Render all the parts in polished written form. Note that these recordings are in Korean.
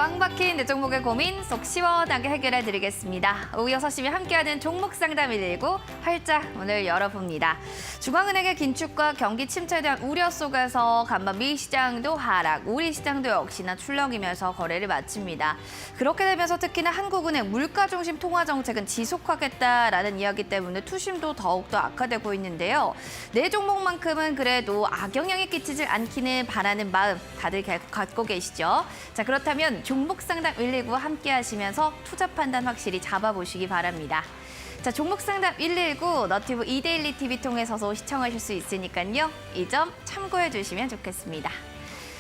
꽉 막힌 내 종목의 고민 속 시원하게 해결해 드리겠습니다. 오후 6시면 함께하는 종목 상담 119 활짝 문을 열어봅니다. 중앙은행의 긴축과 경기 침체에 대한 우려 속에서 간밤 미 시장도 하락, 우리 시장도 역시나 출렁이면서 거래를 마칩니다. 그렇게 되면서 특히나 한국은행 물가 중심 통화 정책은 지속하겠다라는 이야기 때문에 투심도 더욱더 악화되고 있는데요. 내 종목만큼은 그래도 악영향이 끼치지 않기는 바라는 마음 다들 갖고 계시죠? 자, 그렇다면 종목 상담 119 함께 하시면서 투자 판단 확실히 잡아보시기 바랍니다. 자, 종목 상담 119 너튜브 이데일리 TV 통해서도 시청하실 수 있으니까요. 이 점 참고해 주시면 좋겠습니다.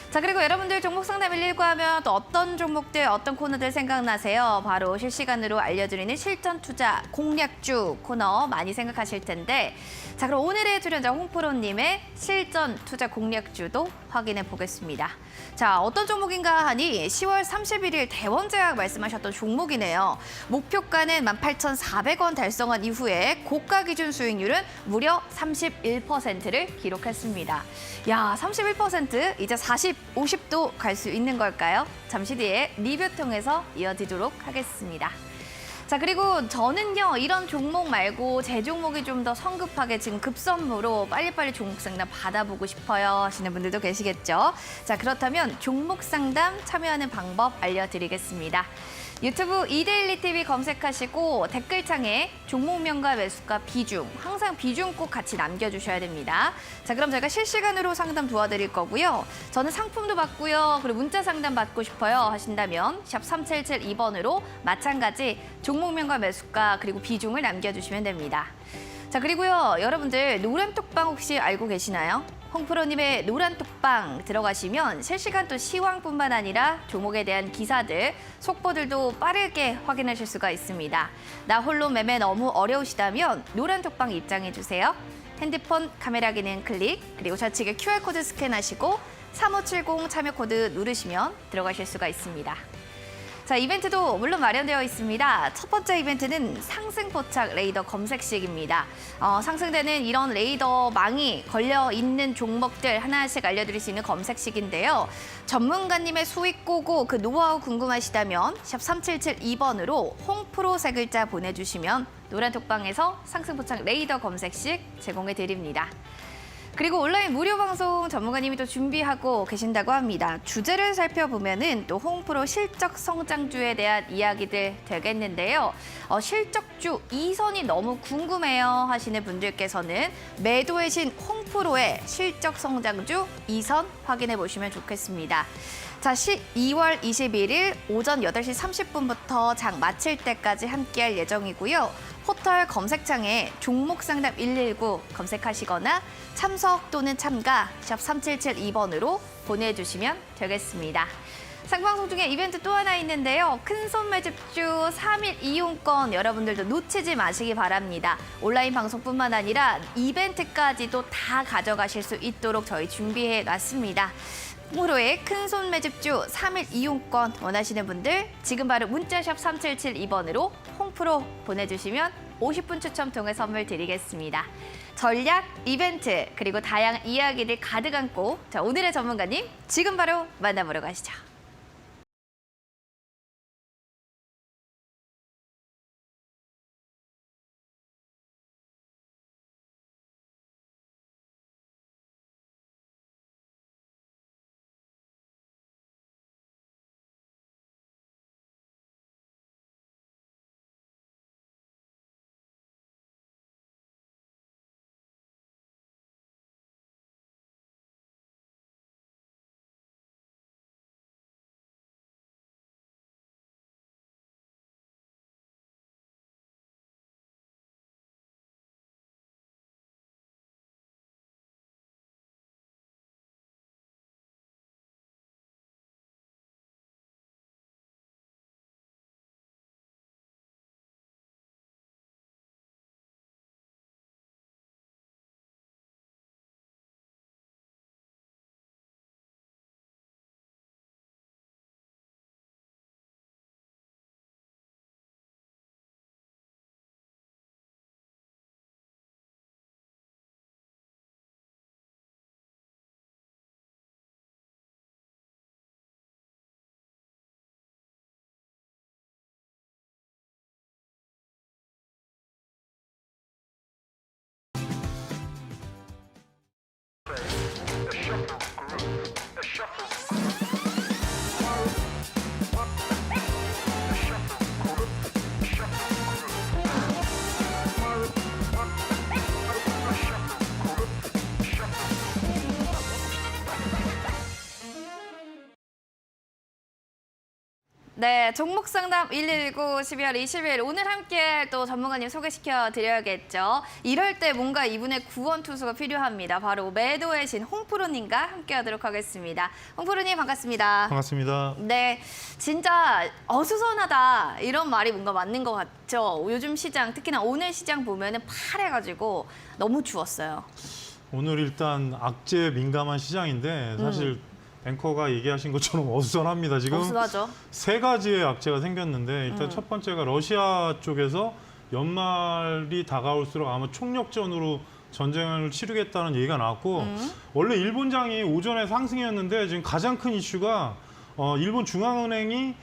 자, 그리고 여러분들 종목 상담 119 하면 또 어떤 종목들, 어떤 코너들 생각나세요? 바로 실시간으로 알려드리는 실전 투자 공략주 코너 많이 생각하실 텐데, 자, 그럼 오늘의 출연자 홍프로님의 실전 투자 공략주도 확인해 보겠습니다. 자, 어떤 종목인가 하니 10월 31일 대원제약 말씀하셨던 종목이네요. 목표가는 18,400원 달성한 이후에 고가 기준 수익률은 무려 31%를 기록했습니다. 야, 31% 이제 40, 50도 갈 수 있는 걸까요? 잠시 뒤에 리뷰 통해서 이어지도록 하겠습니다. 자, 그리고 저는요, 이런 종목 말고 제 종목이 좀 더 성급하게 지금 급선무로 빨리빨리 종목 상담 받아보고 싶어요 하시는 분들도 계시겠죠? 자, 그렇다면 종목 상담 참여하는 방법 알려드리겠습니다. 유튜브 이데일리 TV 검색하시고 댓글창에 종목명과 매수가 비중, 항상 비중 꼭 같이 남겨주셔야 됩니다. 자, 그럼 제가 실시간으로 상담 도와드릴 거고요. 저는 상품도 받고요. 그리고 문자 상담 받고 싶어요 하신다면 샵 3772번으로 마찬가지 종목명과 매수가 그리고 비중을 남겨주시면 됩니다. 자, 그리고요, 여러분들 노란톡방 혹시 알고 계시나요? 홍프로님의 노란톡방 들어가시면 실시간 또 시황뿐만 아니라 종목에 대한 기사들, 속보들도 빠르게 확인하실 수가 있습니다. 나 홀로 매매 너무 어려우시다면 노란톡방 입장해주세요. 핸드폰 카메라 기능 클릭, 그리고 좌측에 QR코드 스캔하시고 3570 참여 코드 누르시면 들어가실 수가 있습니다. 자, 이벤트도 물론 마련되어 있습니다. 첫 번째 이벤트는 상승 포착 레이더 검색식입니다. 상승되는 이런 레이더망이 걸려있는 종목들 하나씩 알려드릴 수 있는 검색식인데요. 전문가님의 수익 꼬고 그 노하우 궁금하시다면 샵 3772번으로 홍프로 세 글자 보내주시면 노란톡방에서 상승 포착 레이더 검색식 제공해 드립니다. 그리고 온라인 무료 방송 전문가님이 또 준비하고 계신다고 합니다. 주제를 살펴보면은 또 홍프로 실적 성장주에 대한 이야기들 되겠는데요. 실적주 2선이 너무 궁금해요 하시는 분들께서는 매도의 신 홍프로의 실적 성장주 2선 확인해 보시면 좋겠습니다. 자, 2월 21일 오전 8시 30분부터 장 마칠 때까지 함께할 예정이고요. 포털 검색창에 종목 상담 119 검색하시거나 참석 또는 참가 샵 3772번으로 보내주시면 되겠습니다. 상방송 중에 이벤트 또 하나 있는데요. 큰손 매집주 3일 이용권 여러분들도 놓치지 마시기 바랍니다. 온라인 방송뿐만 아니라 이벤트까지도 다 가져가실 수 있도록 저희 준비해 놨습니다. 홍프로의 큰손 매집주 3일 이용권 원하시는 분들 지금 바로 문자샵 3772번으로 홍프로 보내주시면 50분 추첨 통해 선물 드리겠습니다. 전략, 이벤트, 그리고 다양한 이야기를 가득 안고 자, 오늘의 전문가님 지금 바로 만나보러 가시죠. 네, 종목 상담 119 12월 20일 오늘 함께 또 전문가님 소개시켜 드려야겠죠. 이럴 때 뭔가 이분의 구원 투수가 필요합니다. 바로 매도의 신 홍프로님과 함께하도록 하겠습니다. 홍프로님 반갑습니다. 반갑습니다. 네, 진짜 어수선하다 이런 말이 뭔가 맞는 것 같죠. 요즘 시장 특히나 오늘 시장 보면은 파래가지고 너무 추웠어요. 오늘 일단 악재에 민감한 시장인데 사실 앵커가 얘기하신 것처럼 어수선합니다. 지금 어수선하죠. 세 가지의 악재가 생겼는데 일단 첫 번째가 러시아 쪽에서 연말이 다가올수록 아마 총력전으로 전쟁을 치르겠다는 얘기가 나왔고 원래 일본장이 오전에 상승이었는데 지금 가장 큰 이슈가 일본 중앙은행이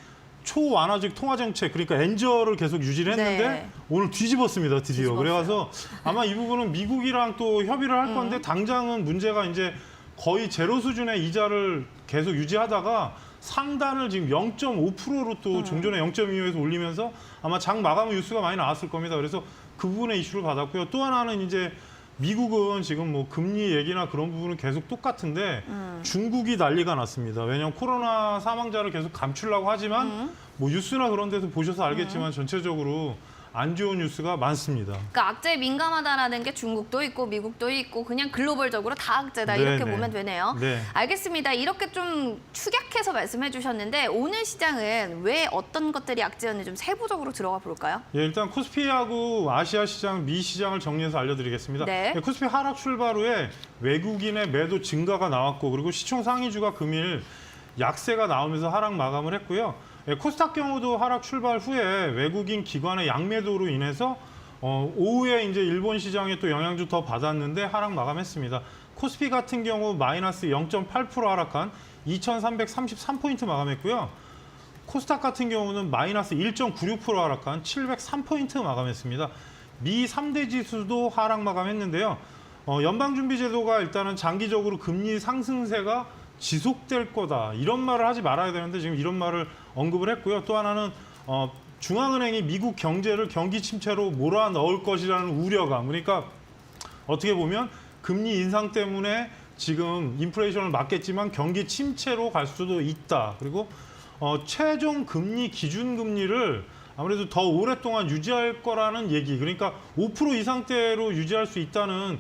초완화적 통화정책 그러니까 엔저를 계속 유지를 했는데 네. 오늘 뒤집었습니다. 드디어. 뒤집었어요. 그래서 아마 이 부분은 미국이랑 또 협의를 할 건데 당장은 문제가 이제 거의 제로 수준의 이자를 계속 유지하다가 상단을 지금 0.5%로 또 종전에 0.25에서 올리면서 아마 장 마감 뉴스가 많이 나왔을 겁니다. 그래서 그 부분에 이슈를 받았고요. 또 하나는 이제 미국은 지금 뭐 금리 얘기나 그런 부분은 계속 똑같은데 중국이 난리가 났습니다. 왜냐하면 코로나 사망자를 계속 감추려고 하지만 뭐 뉴스나 그런 데서 보셔서 알겠지만 전체적으로 안 좋은 뉴스가 많습니다. 그러니까 악재에 민감하다라는 게 중국도 있고 미국도 있고 그냥 글로벌적으로 다 악재다 이렇게 보면 되네요. 네. 알겠습니다. 이렇게 좀 축약해서 말씀해 주셨는데 오늘 시장은 왜 어떤 것들이 악재였는지 좀 세부적으로 들어가 볼까요? 예, 일단 코스피하고 아시아 시장, 미 시장을 정리해서 알려드리겠습니다. 네. 예, 코스피 하락 출발 후에 외국인의 매도 증가가 나왔고 그리고 시총 상위주가 금일 약세가 나오면서 하락 마감을 했고요. 예, 코스닥 경우도 하락 출발 후에 외국인 기관의 양매도로 인해서 오후에 이제 일본 시장에 또 영향주 더 받았는데 하락 마감했습니다. 코스피 같은 경우 마이너스 0.8% 하락한 2,333포인트 마감했고요. 코스닥 같은 경우는 마이너스 1.96% 하락한 703포인트 마감했습니다. 미 3대 지수도 하락 마감했는데요. 연방준비제도가 일단은 장기적으로 금리 상승세가 지속될 거다. 이런 말을 하지 말아야 되는데 지금 이런 말을 언급을 했고요. 또 하나는 중앙은행이 미국 경제를 경기 침체로 몰아넣을 것이라는 우려감. 그러니까 어떻게 보면 금리 인상 때문에 지금 인플레이션을 막겠지만 경기 침체로 갈 수도 있다. 그리고 최종 금리 기준금리를 아무래도 더 오랫동안 유지할 거라는 얘기. 그러니까 5% 이상대로 유지할 수 있다는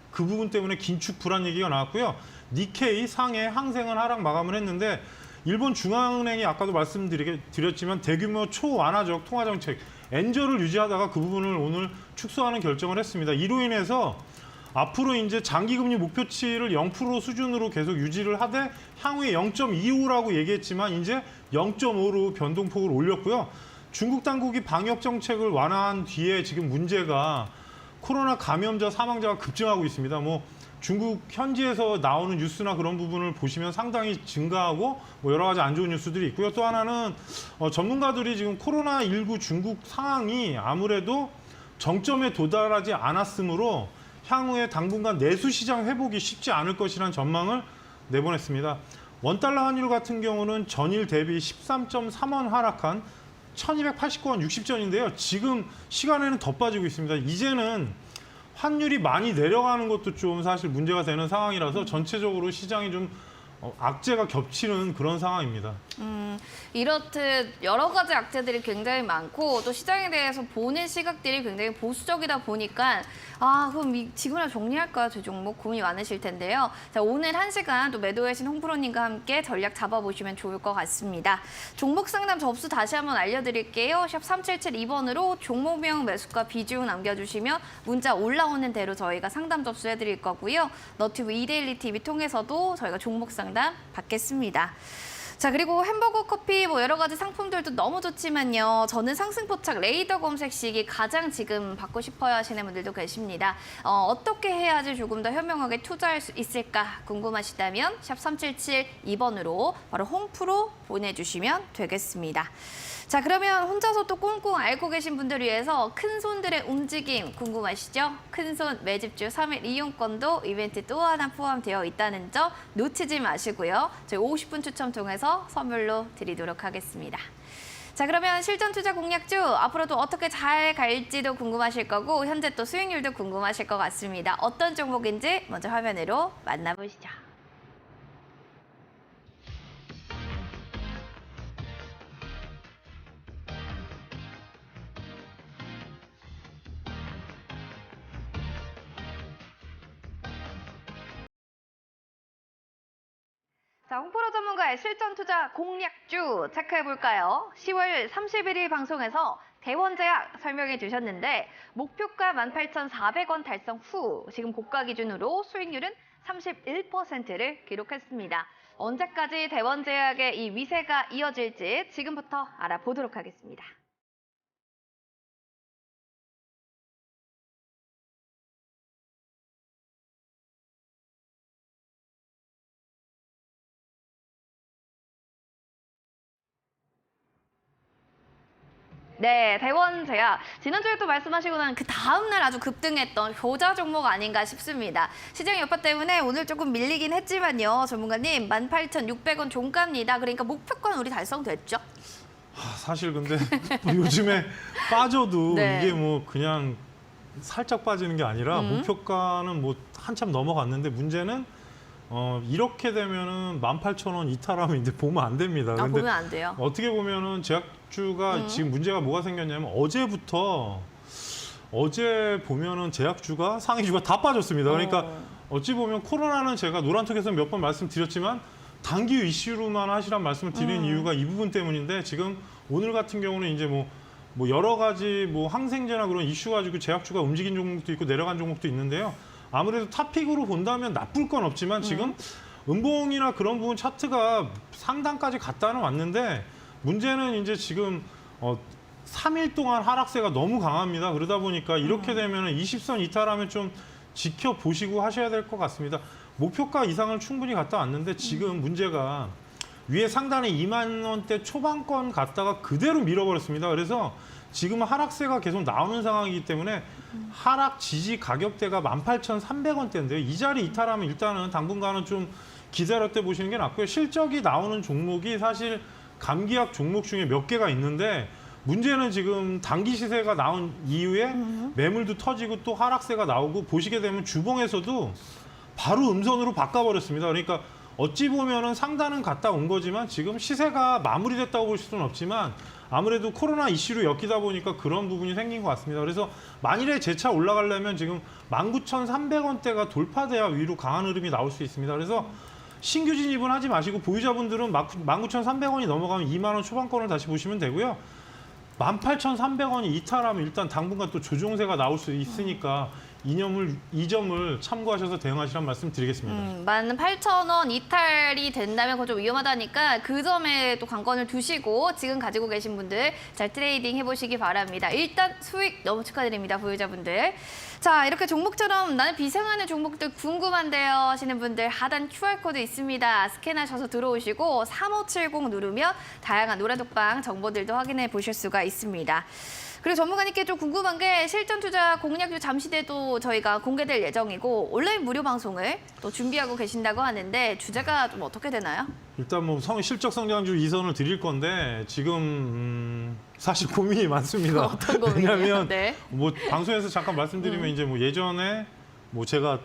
그 부분 때문에 긴축 불안 얘기가 나왔고요. 니케이, 상해, 항생은 하락 마감을 했는데 일본 중앙은행이 아까도 말씀드렸지만 대규모 초완화적 통화정책 엔저를 유지하다가 그 부분을 오늘 축소하는 결정을 했습니다. 이로 인해서 앞으로 이제 장기금리 목표치를 0% 수준으로 계속 유지를 하되 향후에 0.25라고 얘기했지만 이제 0.5로 변동폭을 올렸고요. 중국 당국이 방역 정책을 완화한 뒤에 지금 문제가 코로나 감염자 사망자가 급증하고 있습니다. 뭐 중국 현지에서 나오는 뉴스나 그런 부분을 보시면 상당히 증가하고 뭐 여러 가지 안 좋은 뉴스들이 있고요. 또 하나는 전문가들이 지금 코로나19 중국 상황이 아무래도 정점에 도달하지 않았으므로 향후에 당분간 내수 시장 회복이 쉽지 않을 것이라는 전망을 내보냈습니다. 원달러 환율 같은 경우는 전일 대비 13.3원 하락한 1289원 60전인데요. 지금 시간에는 더 빠지고 있습니다. 이제는 환율이 많이 내려가는 것도 좀 사실 문제가 되는 상황이라서 전체적으로 시장이 좀 악재가 겹치는 그런 상황입니다. 이렇듯 여러 가지 악재들이 굉장히 많고 또 시장에 대해서 보는 시각들이 굉장히 보수적이다 보니까 그럼 지금이라 정리할까 제 종목 고민이 많으실 텐데요. 자, 오늘 1시간 또 매도의 신 홍프로님과 함께 전략 잡아보시면 좋을 것 같습니다. 종목 상담 접수 다시 한번 알려드릴게요. 샵 3772번으로 종목명 매수가 비중 남겨주시면 문자 올라오는 대로 저희가 상담 접수해드릴 거고요. 너튜브 이데일리 TV 통해서도 저희가 종목 상담 받겠습니다. 자, 그리고 햄버거, 커피 뭐 여러 가지 상품들도 너무 좋지만요. 저는 상승포착 레이더 검색식이 가장 지금 받고 싶어요 하시는 분들도 계십니다. 어떻게 해야지 조금 더 현명하게 투자할 수 있을까 궁금하시다면 샵 3772번으로 바로 홍프로 보내주시면 되겠습니다. 자, 그러면 혼자서 또 꽁꽁 앓고 계신 분들 위해서 큰 손들의 움직임 궁금하시죠? 큰 손 매집주 3일 이용권도 이벤트 또 하나 포함되어 있다는 점 놓치지 마시고요. 저희 50분 추첨 통해서 선물로 드리도록 하겠습니다. 자, 그러면 실전 투자 공략주 앞으로도 어떻게 잘 갈지도 궁금하실 거고 현재 또 수익률도 궁금하실 것 같습니다. 어떤 종목인지 먼저 화면으로 만나보시죠. 자, 홍프로 전문가의 실전 투자 공략주 체크해 볼까요? 10월 31일 방송에서 대원제약 설명해 주셨는데 목표가 18,400원 달성 후 지금 고가 기준으로 수익률은 31%를 기록했습니다. 언제까지 대원제약의 이 위세가 이어질지 지금부터 알아보도록 하겠습니다. 네, 대원제약. 지난주에도 말씀하시고 난 그 다음날 아주 급등했던 효자 종목 아닌가 싶습니다. 시장 여파 때문에 오늘 조금 밀리긴 했지만요. 전문가님, 18,600원 종가입니다. 그러니까 목표권 우리 달성됐죠? 사실 근데 뭐 요즘에 빠져도 네. 이게 뭐 그냥 살짝 빠지는 게 아니라 목표가는 뭐 한참 넘어갔는데 문제는 이렇게 되면은 18,000원 이탈하면 이제 보면 안 됩니다. 아, 보면 안 돼요. 어떻게 보면은 제약주가 지금 문제가 뭐가 생겼냐면 어제 보면은 제약주가 상위주가 다 빠졌습니다. 그러니까 어찌 보면 코로나는 제가 노란톡에서 몇 번 말씀드렸지만 단기 이슈로만 하시란 말씀을 드린 이유가 이 부분 때문인데 지금 오늘 같은 경우는 이제 뭐 여러 가지 뭐 항생제나 그런 이슈 가지고 제약주가 움직인 종목도 있고 내려간 종목도 있는데요. 아무래도 탑픽으로 본다면 나쁠 건 없지만 지금 음봉이나 그런 부분 차트가 상단까지 갔다는 왔는데 문제는 이제 지금 3일 동안 하락세가 너무 강합니다. 그러다 보니까 이렇게 되면 20선 이탈하면 좀 지켜보시고 하셔야 될 것 같습니다. 목표가 이상을 충분히 갔다 왔는데 지금 문제가 위에 상단에 2만 원대 초반권 갔다가 그대로 밀어버렸습니다. 그래서 지금 하락세가 계속 나오는 상황이기 때문에 하락 지지 가격대가 18,300원대인데요. 이 자리 이탈하면 일단은 당분간은 좀 기다렸다 보시는 게 낫고요. 실적이 나오는 종목이 사실 감기약 종목 중에 몇 개가 있는데 문제는 지금 단기 시세가 나온 이후에 매물도 터지고 또 하락세가 나오고 보시게 되면 주봉에서도 바로 음선으로 바꿔버렸습니다. 그러니까 어찌 보면은 상단은 갔다 온 거지만 지금 시세가 마무리됐다고 볼 수는 없지만 아무래도 코로나 이슈로 엮이다 보니까 그런 부분이 생긴 것 같습니다. 그래서 만일에 재차 올라가려면 지금 19,300원대가 돌파돼야 위로 강한 흐름이 나올 수 있습니다. 그래서 신규 진입은 하지 마시고 보유자분들은 19,300원이 넘어가면 2만 원 초반권을 다시 보시면 되고요. 18,300원이 이탈하면 일단 당분간 또 조정세가 나올 수 있으니까 이 점을 참고하셔서 대응하시란 말씀 드리겠습니다. 18,000원 이탈이 된다면 그건 좀 위험하다니까 그 점에 또 관건을 두시고 지금 가지고 계신 분들 잘 트레이딩 해보시기 바랍니다. 일단 수익 너무 축하드립니다, 보유자분들. 자, 이렇게 종목처럼 나는 비상하는 종목들 궁금한데요 하시는 분들 하단 QR코드 있습니다. 스캔하셔서 들어오시고 3570 누르면 다양한 노래독방 정보들도 확인해 보실 수가 있습니다. 그리고 전문가님께 좀 궁금한 게 실전 투자 공략주 잠시 뒤에도 저희가 공개될 예정이고 온라인 무료 방송을 또 준비하고 계신다고 하는데 주제가 좀 어떻게 되나요? 일단 뭐 실적 성장주 2선을 드릴 건데 지금 사실 고민이 많습니다. 어떤 고민이요? 왜냐하면 네. 뭐 방송에서 잠깐 말씀드리면 이제 뭐 예전에 뭐 제가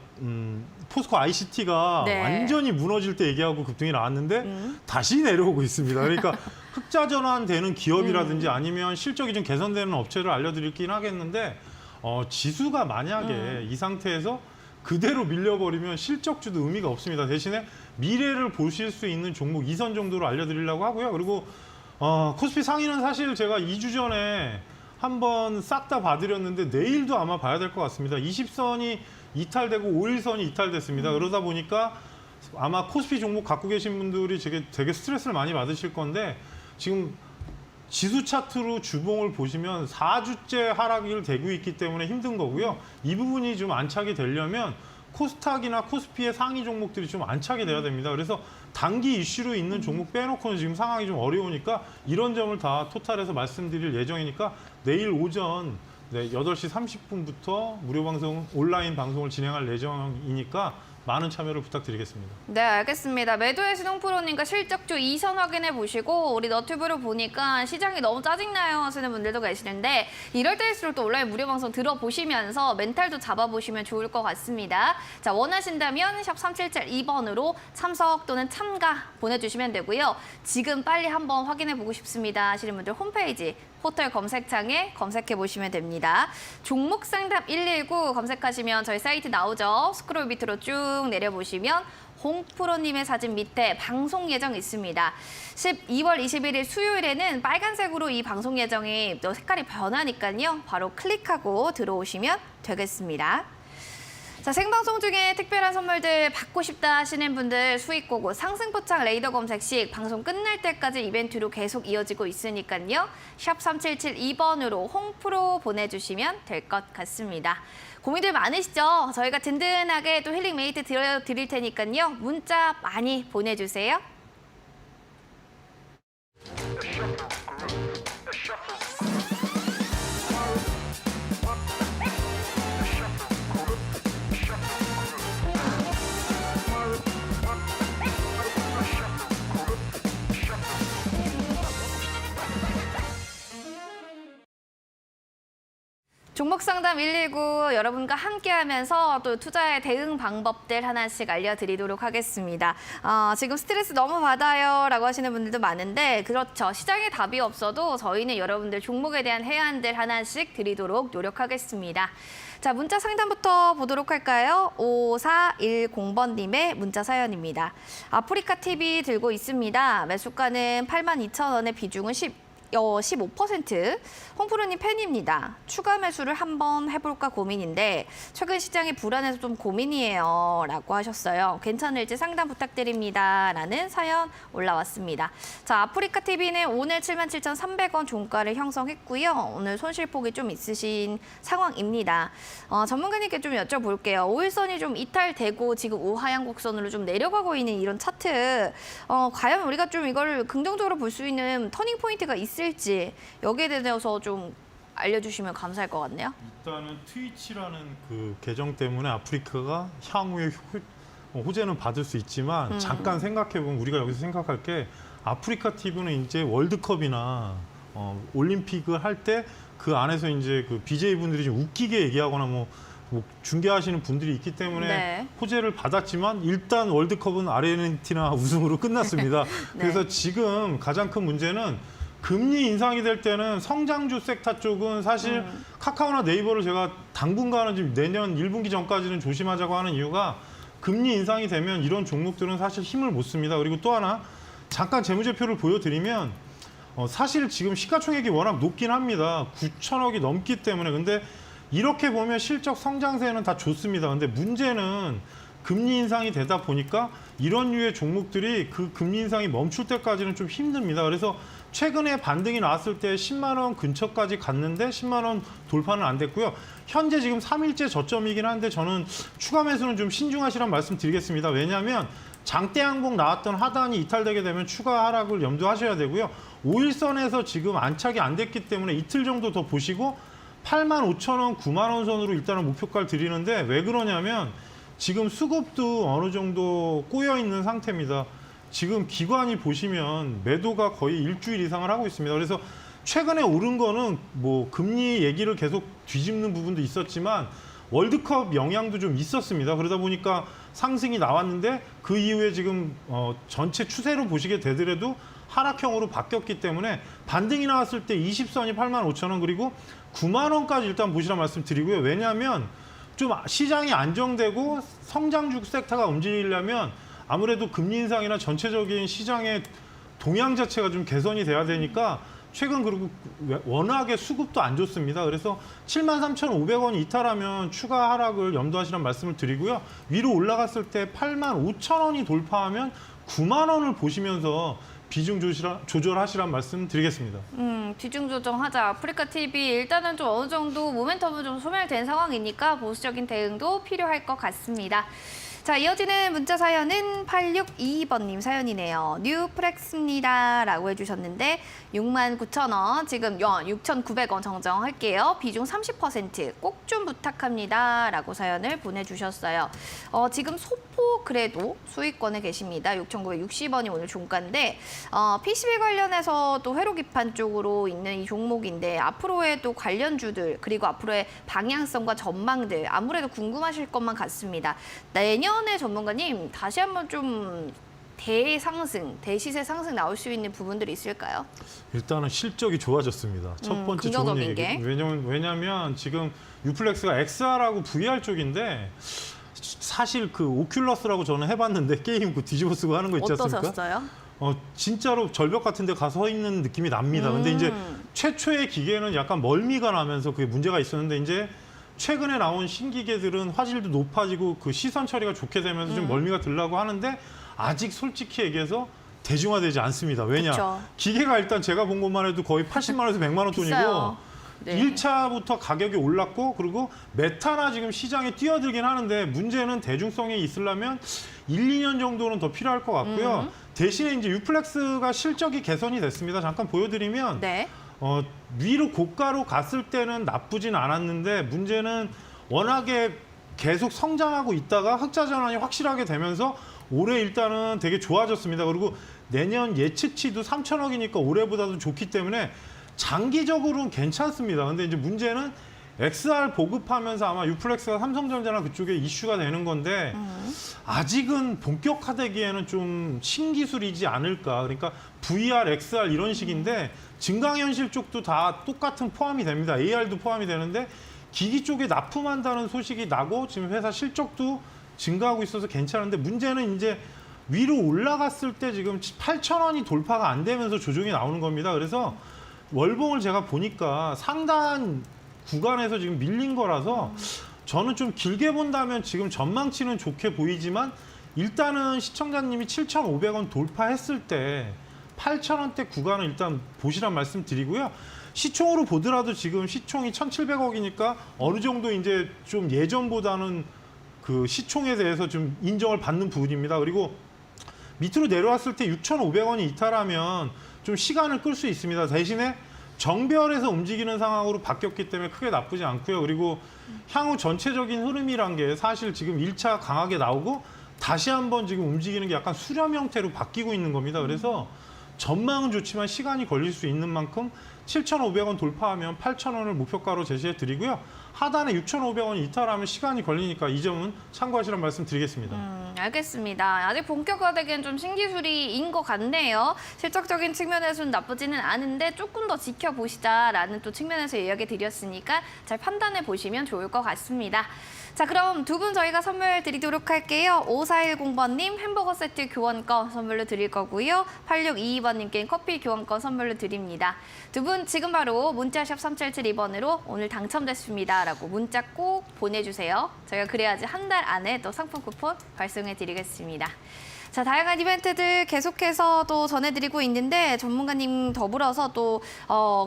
포스코 ICT가 네. 완전히 무너질 때 얘기하고 급등이 나왔는데 다시 내려오고 있습니다. 그러니까 흑자 전환되는 기업이라든지 아니면 실적이 좀 개선되는 업체를 알려드리긴 하겠는데 지수가 만약에 이 상태에서 그대로 밀려버리면 실적주도 의미가 없습니다. 대신에 미래를 보실 수 있는 종목 2선 정도로 알려드리려고 하고요. 그리고 코스피 상위는 사실 제가 2주 전에 한번 싹 다 봐드렸는데 내일도 아마 봐야 될 것 같습니다. 20선이 이탈되고 5일선이 이탈됐습니다. 그러다 보니까 아마 코스피 종목 갖고 계신 분들이 되게 스트레스를 많이 받으실 건데 지금 지수 차트로 주봉을 보시면 4주째 하락을 되고 있기 때문에 힘든 거고요. 이 부분이 좀 안착이 되려면 코스닥이나 코스피의 상위 종목들이 좀 안착이 돼야 됩니다. 그래서 단기 이슈로 있는 종목 빼놓고는 지금 상황이 좀 어려우니까 이런 점을 다 토탈해서 말씀드릴 예정이니까 내일 오전 8시 30분부터 무료 방송, 온라인 방송을 진행할 예정이니까 많은 참여를 부탁드리겠습니다. 네, 알겠습니다. 매도의 신홍프로님과 실적주 2선 확인해 보시고 우리 너튜브를 보니까 시장이 너무 짜증나요 하시는 분들도 계시는데 이럴 때일수록 또 온라인 무료 방송 들어보시면서 멘탈도 잡아보시면 좋을 것 같습니다. 자, 원하신다면 샵 3772번으로 참석 또는 참가 보내주시면 되고요. 지금 빨리 한번 확인해 보고 싶습니다 하시는 분들 홈페이지 포털 검색창에 검색해 보시면 됩니다. 종목 상담 119 검색하시면 저희 사이트 나오죠. 스크롤 밑으로 쭉 내려보시면 홍프로님의 사진 밑에 방송 예정 있습니다. 12월 21일 수요일에는 빨간색으로 이 방송 예정이 또 색깔이 변하니까요. 바로 클릭하고 들어오시면 되겠습니다. 자, 생방송 중에 특별한 선물들 받고 싶다 하시는 분들 수익고고 상승포착 레이더 검색식 방송 끝날 때까지 이벤트로 계속 이어지고 있으니까요. 샵 3772번으로 홍프로 보내주시면 될 것 같습니다. 고민들 많으시죠? 저희가 든든하게 또 힐링 메이트 드릴 테니까요. 문자 많이 보내주세요. 종목상담 119 여러분과 함께하면서 또 투자의 대응 방법들 하나씩 알려드리도록 하겠습니다. 지금 스트레스 너무 받아요 라고 하시는 분들도 많은데 그렇죠. 시장에 답이 없어도 저희는 여러분들 종목에 대한 해안들 하나씩 드리도록 노력하겠습니다. 자, 문자 상담부터 보도록 할까요? 5410번님의 문자 사연입니다. 아프리카 TV 들고 있습니다. 매수가는 82,000원의 비중은 15%. 홍프로님 팬입니다. 추가 매수를 한번 해볼까 고민인데 최근 시장이 불안해서 좀 고민이에요 라고 하셨어요. 괜찮을지 상담 부탁드립니다 라는 사연 올라왔습니다. 자, 아프리카 TV는 오늘 77,300원 종가를 형성했고요. 오늘 손실폭이 좀 있으신 상황입니다. 전문가님께 좀 여쭤볼게요. 5일선이 좀 이탈되고 지금 우하향 곡선으로 좀 내려가고 있는 이런 차트. 과연 우리가 좀 이걸 긍정적으로 볼 수 있는 터닝 포인트가 있을지 여기에 대해서 좀 알려주시면 감사할 것 같네요. 일단은 트위치라는 그 계정 때문에 아프리카가 향후에 호재는 받을 수 있지만 잠깐 생각해보면 우리가 여기서 생각할 게 아프리카 TV는 이제 월드컵이나 올림픽을 할 때 그 안에서 이제 그 BJ 분들이 좀 웃기게 얘기하거나 뭐 중계하시는 분들이 있기 때문에 네. 호재를 받았지만 일단 월드컵은 아르헨티나 우승으로 끝났습니다. 네. 그래서 지금 가장 큰 문제는 금리 인상이 될 때는 성장주 섹터 쪽은 사실 카카오나 네이버를 제가 당분간은 지금 내년 1분기 전까지는 조심하자고 하는 이유가 금리 인상이 되면 이런 종목들은 사실 힘을 못 씁니다. 그리고 또 하나 잠깐 재무제표를 보여드리면 사실 지금 시가총액이 워낙 높긴 합니다. 9천억이 넘기 때문에. 근데 이렇게 보면 실적 성장세는 다 좋습니다. 근데 문제는 금리 인상이 되다 보니까 이런 류의 종목들이 그 금리 인상이 멈출 때까지는 좀 힘듭니다. 그래서 최근에 반등이 나왔을 때 10만 원 근처까지 갔는데 10만 원 돌파는 안 됐고요. 현재 지금 3일째 저점이긴 한데 저는 추가 매수는 좀 신중하시란 말씀 드리겠습니다. 왜냐하면 장대 항복 나왔던 하단이 이탈되게 되면 추가 하락을 염두하셔야 되고요. 5일선에서 지금 안착이 안 됐기 때문에 이틀 정도 더 보시고 85,000원, 9만 원 선으로 일단은 목표가를 드리는데 왜 그러냐면 지금 수급도 어느 정도 꼬여 있는 상태입니다. 지금 기관이 보시면 매도가 거의 일주일 이상을 하고 있습니다. 그래서 최근에 오른 거는 뭐 금리 얘기를 계속 뒤집는 부분도 있었지만 월드컵 영향도 좀 있었습니다. 그러다 보니까 상승이 나왔는데 그 이후에 지금 전체 추세로 보시게 되더라도 하락형으로 바뀌었기 때문에 반등이 나왔을 때 20선이 85,000원 그리고 9만 원까지 일단 보시라 말씀드리고요. 왜냐하면 좀 시장이 안정되고 성장주 섹터가 움직이려면 아무래도 금리 인상이나 전체적인 시장의 동향 자체가 좀 개선이 돼야 되니까 최근 그리고 워낙에 수급도 안 좋습니다. 그래서 73,500원이 이탈하면 추가 하락을 염두하시라는 말씀을 드리고요. 위로 올라갔을 때 85,000원이 돌파하면 9만 원을 보시면서 비중 조절하시란 말씀 드리겠습니다. 비중 조정하자. 아프리카 TV 일단은 좀 어느 정도 모멘텀은 좀 소멸된 상황이니까 보수적인 대응도 필요할 것 같습니다. 자, 이어지는 문자 사연은 8622번님 사연이네요. 뉴프렉스입니다 라고 해주셨는데 69,000원, 지금 6,900원 정정할게요. 비중 30% 꼭 좀 부탁합니다 라고 사연을 보내주셨어요. 지금 소포 그래도 수익권에 계십니다. 6,960원이 오늘 종가인데 PCB 관련해서 또 회로 기판 쪽으로 있는 이 종목인데 앞으로의 또 관련주들 그리고 앞으로의 방향성과 전망들 아무래도 궁금하실 것만 같습니다. 내년에 전문가님 다시 한번 좀 대상승, 대시세 상승 나올 수 있는 부분들이 있을까요? 일단은 실적이 좋아졌습니다. 첫 번째 좋은 긍정적인 얘기. 게. 왜냐면 지금 유플렉스가 XR하고 VR 쪽인데 사실 그 오큘러스라고 저는 해봤는데 게임 그 뒤집어 쓰고 하는 거 있지 않습니까? 어떠셨어요? 진짜로 절벽 같은 데 가서 서 있는 느낌이 납니다. 근데 이제 최초의 기계는 약간 멀미가 나면서 그게 문제가 있었는데 이제 최근에 나온 신기계들은 화질도 높아지고 그 시선 처리가 좋게 되면서 좀 멀미가 들라고 하는데 아직 솔직히 얘기해서 대중화되지 않습니다. 왜냐? 그쵸. 기계가 일단 제가 본 것만 해도 거의 80만 원에서 100만 원 돈이고 비싸요. 네. 1차부터 가격이 올랐고 그리고 메타나 지금 시장에 뛰어들긴 하는데 문제는 대중성이 있으려면 1, 2년 정도는 더 필요할 것 같고요. 대신에 이제 유플렉스가 실적이 개선이 됐습니다. 잠깐 보여드리면 네. 위로 고가로 갔을 때는 나쁘진 않았는데 문제는 워낙에 계속 성장하고 있다가 흑자 전환이 확실하게 되면서 올해 일단은 되게 좋아졌습니다. 그리고 내년 예측치도 3천억이니까 올해보다도 좋기 때문에 장기적으로는 괜찮습니다. 근데 이제 문제는 XR 보급하면서 아마 유플렉스가 삼성전자나 그쪽에 이슈가 되는 건데 아직은 본격화되기에는 좀 신기술이지 않을까. 그러니까 VR, XR 이런 식인데 증강현실 쪽도 다 똑같은 포함이 됩니다. AR도 포함이 되는데 기기 쪽에 납품한다는 소식이 나고 지금 회사 실적도 증가하고 있어서 괜찮은데 문제는 이제 위로 올라갔을 때 지금 8,000원이 돌파가 안 되면서 조정이 나오는 겁니다. 그래서 월봉을 제가 보니까 상단 구간에서 지금 밀린 거라서 저는 좀 길게 본다면 지금 전망치는 좋게 보이지만 일단은 시청자님이 7,500원 돌파했을 때 8,000원대 구간을 일단 보시란 말씀 드리고요. 시총으로 보더라도 지금 시총이 1,700억이니까 어느 정도 이제 좀 예전보다는 그 시총에 대해서 좀 인정을 받는 부분입니다. 그리고 밑으로 내려왔을 때 6,500원이 이탈하면 좀 시간을 끌 수 있습니다. 대신에 정별에서 움직이는 상황으로 바뀌었기 때문에 크게 나쁘지 않고요. 그리고 향후 전체적인 흐름이란 게 사실 지금 1차 강하게 나오고 다시 한번 지금 움직이는 게 약간 수렴 형태로 바뀌고 있는 겁니다. 그래서 전망은 좋지만 시간이 걸릴 수 있는 만큼 7,500원 돌파하면 8,000원을 목표가로 제시해 드리고요. 하단에 6,500원이 이탈하면 시간이 걸리니까 이 점은 참고하시라는 말씀 드리겠습니다. 알겠습니다. 아직 본격화되기엔 좀 신기술이인 것 같네요. 실적적인 측면에서는 나쁘지는 않은데 조금 더 지켜보시자라는 또 측면에서 이야기 드렸으니까 잘 판단해 보시면 좋을 것 같습니다. 자, 그럼 두 분 저희가 선물 드리도록 할게요. 5410번님 햄버거 세트 교환권 선물로 드릴 거고요. 8622번님께 커피 교환권 선물로 드립니다. 두 분 지금 바로 문자샵 3772번으로 오늘 당첨됐습니다 라고 문자 꼭 보내주세요. 저희가 그래야지 한 달 안에 또 상품 쿠폰 발송해 드리겠습니다. 자, 다양한 이벤트들 계속해서 또 전해드리고 있는데 전문가님 더불어서 또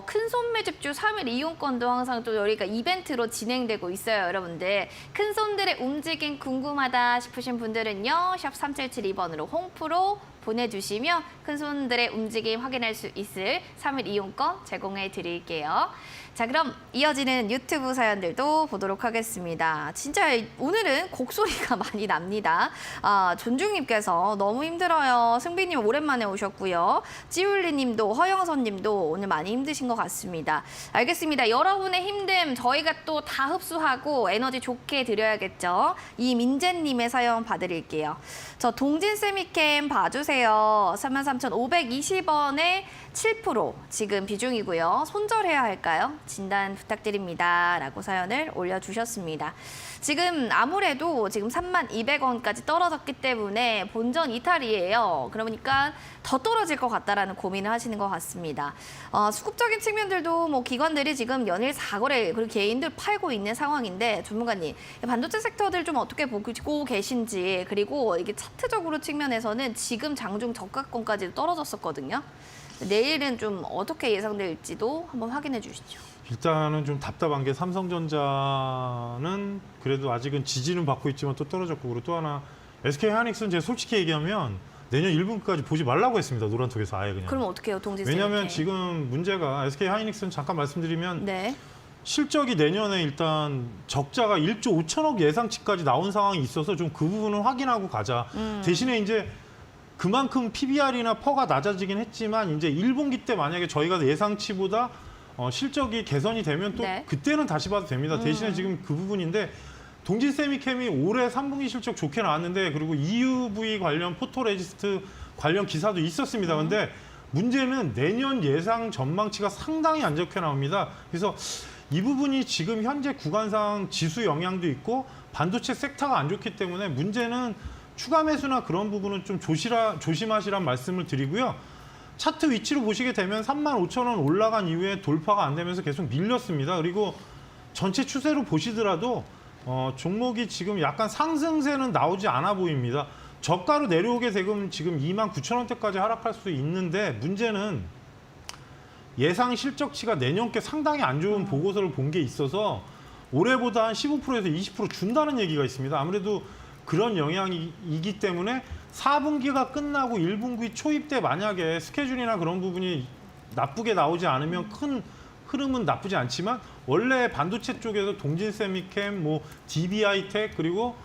큰손 매집주 3일 이용권도 항상 또 여기가 이벤트로 진행되고 있어요, 여러분들. 큰손들의 움직임 궁금하다 싶으신 분들은요, 샵 3772번으로 홈프로 보내주시면 큰손들의 움직임 확인할 수 있을 3일 이용권 제공해 드릴게요. 자, 그럼 이어지는 유튜브 사연들도 보도록 하겠습니다. 진짜 오늘은 곡소리가 많이 납니다. 존중님께서 너무 힘들어요. 승비님 오랜만에 오셨고요. 찌울리님도 허영선님도 오늘 많이 힘드신 것 같습니다. 알겠습니다. 여러분의 힘듦 저희가 또 다 흡수하고 에너지 좋게 드려야겠죠. 이민재님의 사연 봐드릴게요. 저 동진 세미캠 봐주세요. 33,520원에 7% 지금 비중이고요. 손절해야 할까요? 진단 부탁드립니다. 라고 사연을 올려주셨습니다. 지금 아무래도 지금 32,200원까지 떨어졌기 때문에 본전 이탈이에요. 그러니까 더 떨어질 것 같다라는 고민을 하시는 것 같습니다. 수급적인 측면들도 뭐 기관들이 지금 연일 4거래 그리고 개인들 팔고 있는 상황인데 전문가님 반도체 섹터들 좀 어떻게 보고 계신지 그리고 이게 차트적으로 측면에서는 지금 장중 저가권까지 떨어졌었거든요. 내일은 좀 어떻게 예상될지도 한번 확인해 주시죠. 일단은 좀 답답한 게 삼성전자는 그래도 아직은 지지는 받고 있지만 또 떨어졌고 그리고 또 하나 SK하이닉스는 제가 솔직히 얘기하면 내년 1분기까지 보지 말라고 했습니다. 노란톡에서 아예 그냥. 그럼 어떻게 해요, 동진 왜냐하면 쌤? 지금 문제가 SK하이닉스는 잠깐 말씀드리면 네. 실적이 내년에 일단 적자가 1조 5천억 예상치까지 나온 상황이 있어서 좀 그 부분은 확인하고 가자. 대신에 이제 그만큼 PBR이나 퍼가 낮아지긴 했지만 이제 1분기 때 만약에 저희가 예상치보다 실적이 개선이 되면 또 네. 그때는 다시 봐도 됩니다. 대신에 지금 그 부분인데 동진 세미캠이 올해 3분기 실적 좋게 나왔는데 그리고 EUV 관련 포토레지스트 관련 기사도 있었습니다. 근데 문제는 내년 예상 전망치가 상당히 안 좋게 나옵니다. 그래서 이 부분이 지금 현재 구간상 지수 영향도 있고 반도체 섹터가 안 좋기 때문에 문제는 추가 매수나 그런 부분은 좀 조심하시란 말씀을 드리고요. 차트 위치로 보시게 되면 35,000원 올라간 이후에 돌파가 안 되면서 계속 밀렸습니다. 그리고 전체 추세로 보시더라도 종목이 지금 약간 상승세는 나오지 않아 보입니다. 저가로 내려오게 되면 지금 29,000원대까지 하락할 수 있는데 문제는 예상 실적치가 내년께 상당히 안 좋은 보고서를 본 게 있어서 올해보다 한 15%에서 20% 준다는 얘기가 있습니다. 아무래도 그런 영향이기 때문에 4분기가 끝나고 1분기 초입 때 만약에 스케줄이나 그런 부분이 나쁘게 나오지 않으면 큰 흐름은 나쁘지 않지만 원래 반도체 쪽에서 동진세미캠, 뭐 DB하이텍 그리고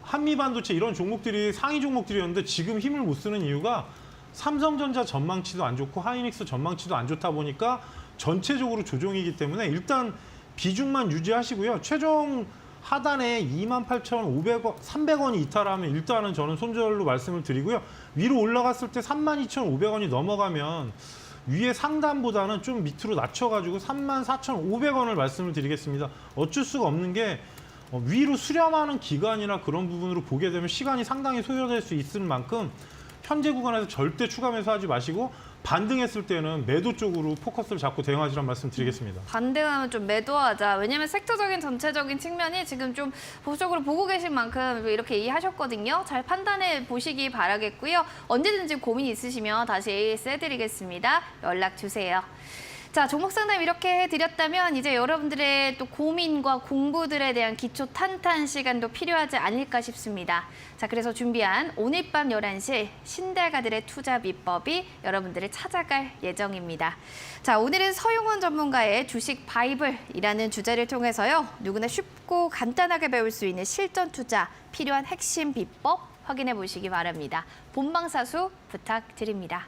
한미반도체 이런 종목들이 상위 종목들이었는데 지금 힘을 못 쓰는 이유가 삼성전자 전망치도 안 좋고 하이닉스 전망치도 안 좋다 보니까 전체적으로 조정이기 때문에 일단 비중만 유지하시고요. 최종 하단에 28,500원, 300원이 이탈하면 일단은 저는 손절로 말씀을 드리고요. 위로 올라갔을 때 32,500원이 넘어가면 위에 상단보다는 좀 밑으로 낮춰가지고 34,500원을 말씀을 드리겠습니다. 어쩔 수가 없는 게 위로 수렴하는 기간이나 그런 부분으로 보게 되면 시간이 상당히 소요될 수 있을 만큼 현재 구간에서 절대 추가 매수하지 마시고 반등했을 때는 매도 쪽으로 포커스를 잡고 대응하시라는 말씀 드리겠습니다. 반등하면 좀 매도하자. 왜냐면 섹터적인 전체적인 측면이 지금 좀 보수적으로 보고 계신 만큼 이렇게 이해하셨거든요. 잘 판단해 보시기 바라겠고요. 언제든지 고민 있으시면 다시 AS 해드리겠습니다. 연락 주세요. 자, 종목 상담 이렇게 해드렸다면 이제 여러분들의 또 고민과 공부들에 대한 기초 탄탄 시간도 필요하지 않을까 싶습니다. 자, 그래서 준비한 오늘 밤 11시 신대가들의 투자 비법이 여러분들을 찾아갈 예정입니다. 자, 오늘은 서용원 전문가의 주식 바이블이라는 주제를 통해서요. 누구나 쉽고 간단하게 배울 수 있는 실전 투자 필요한 핵심 비법 확인해 보시기 바랍니다. 본방사수 부탁드립니다.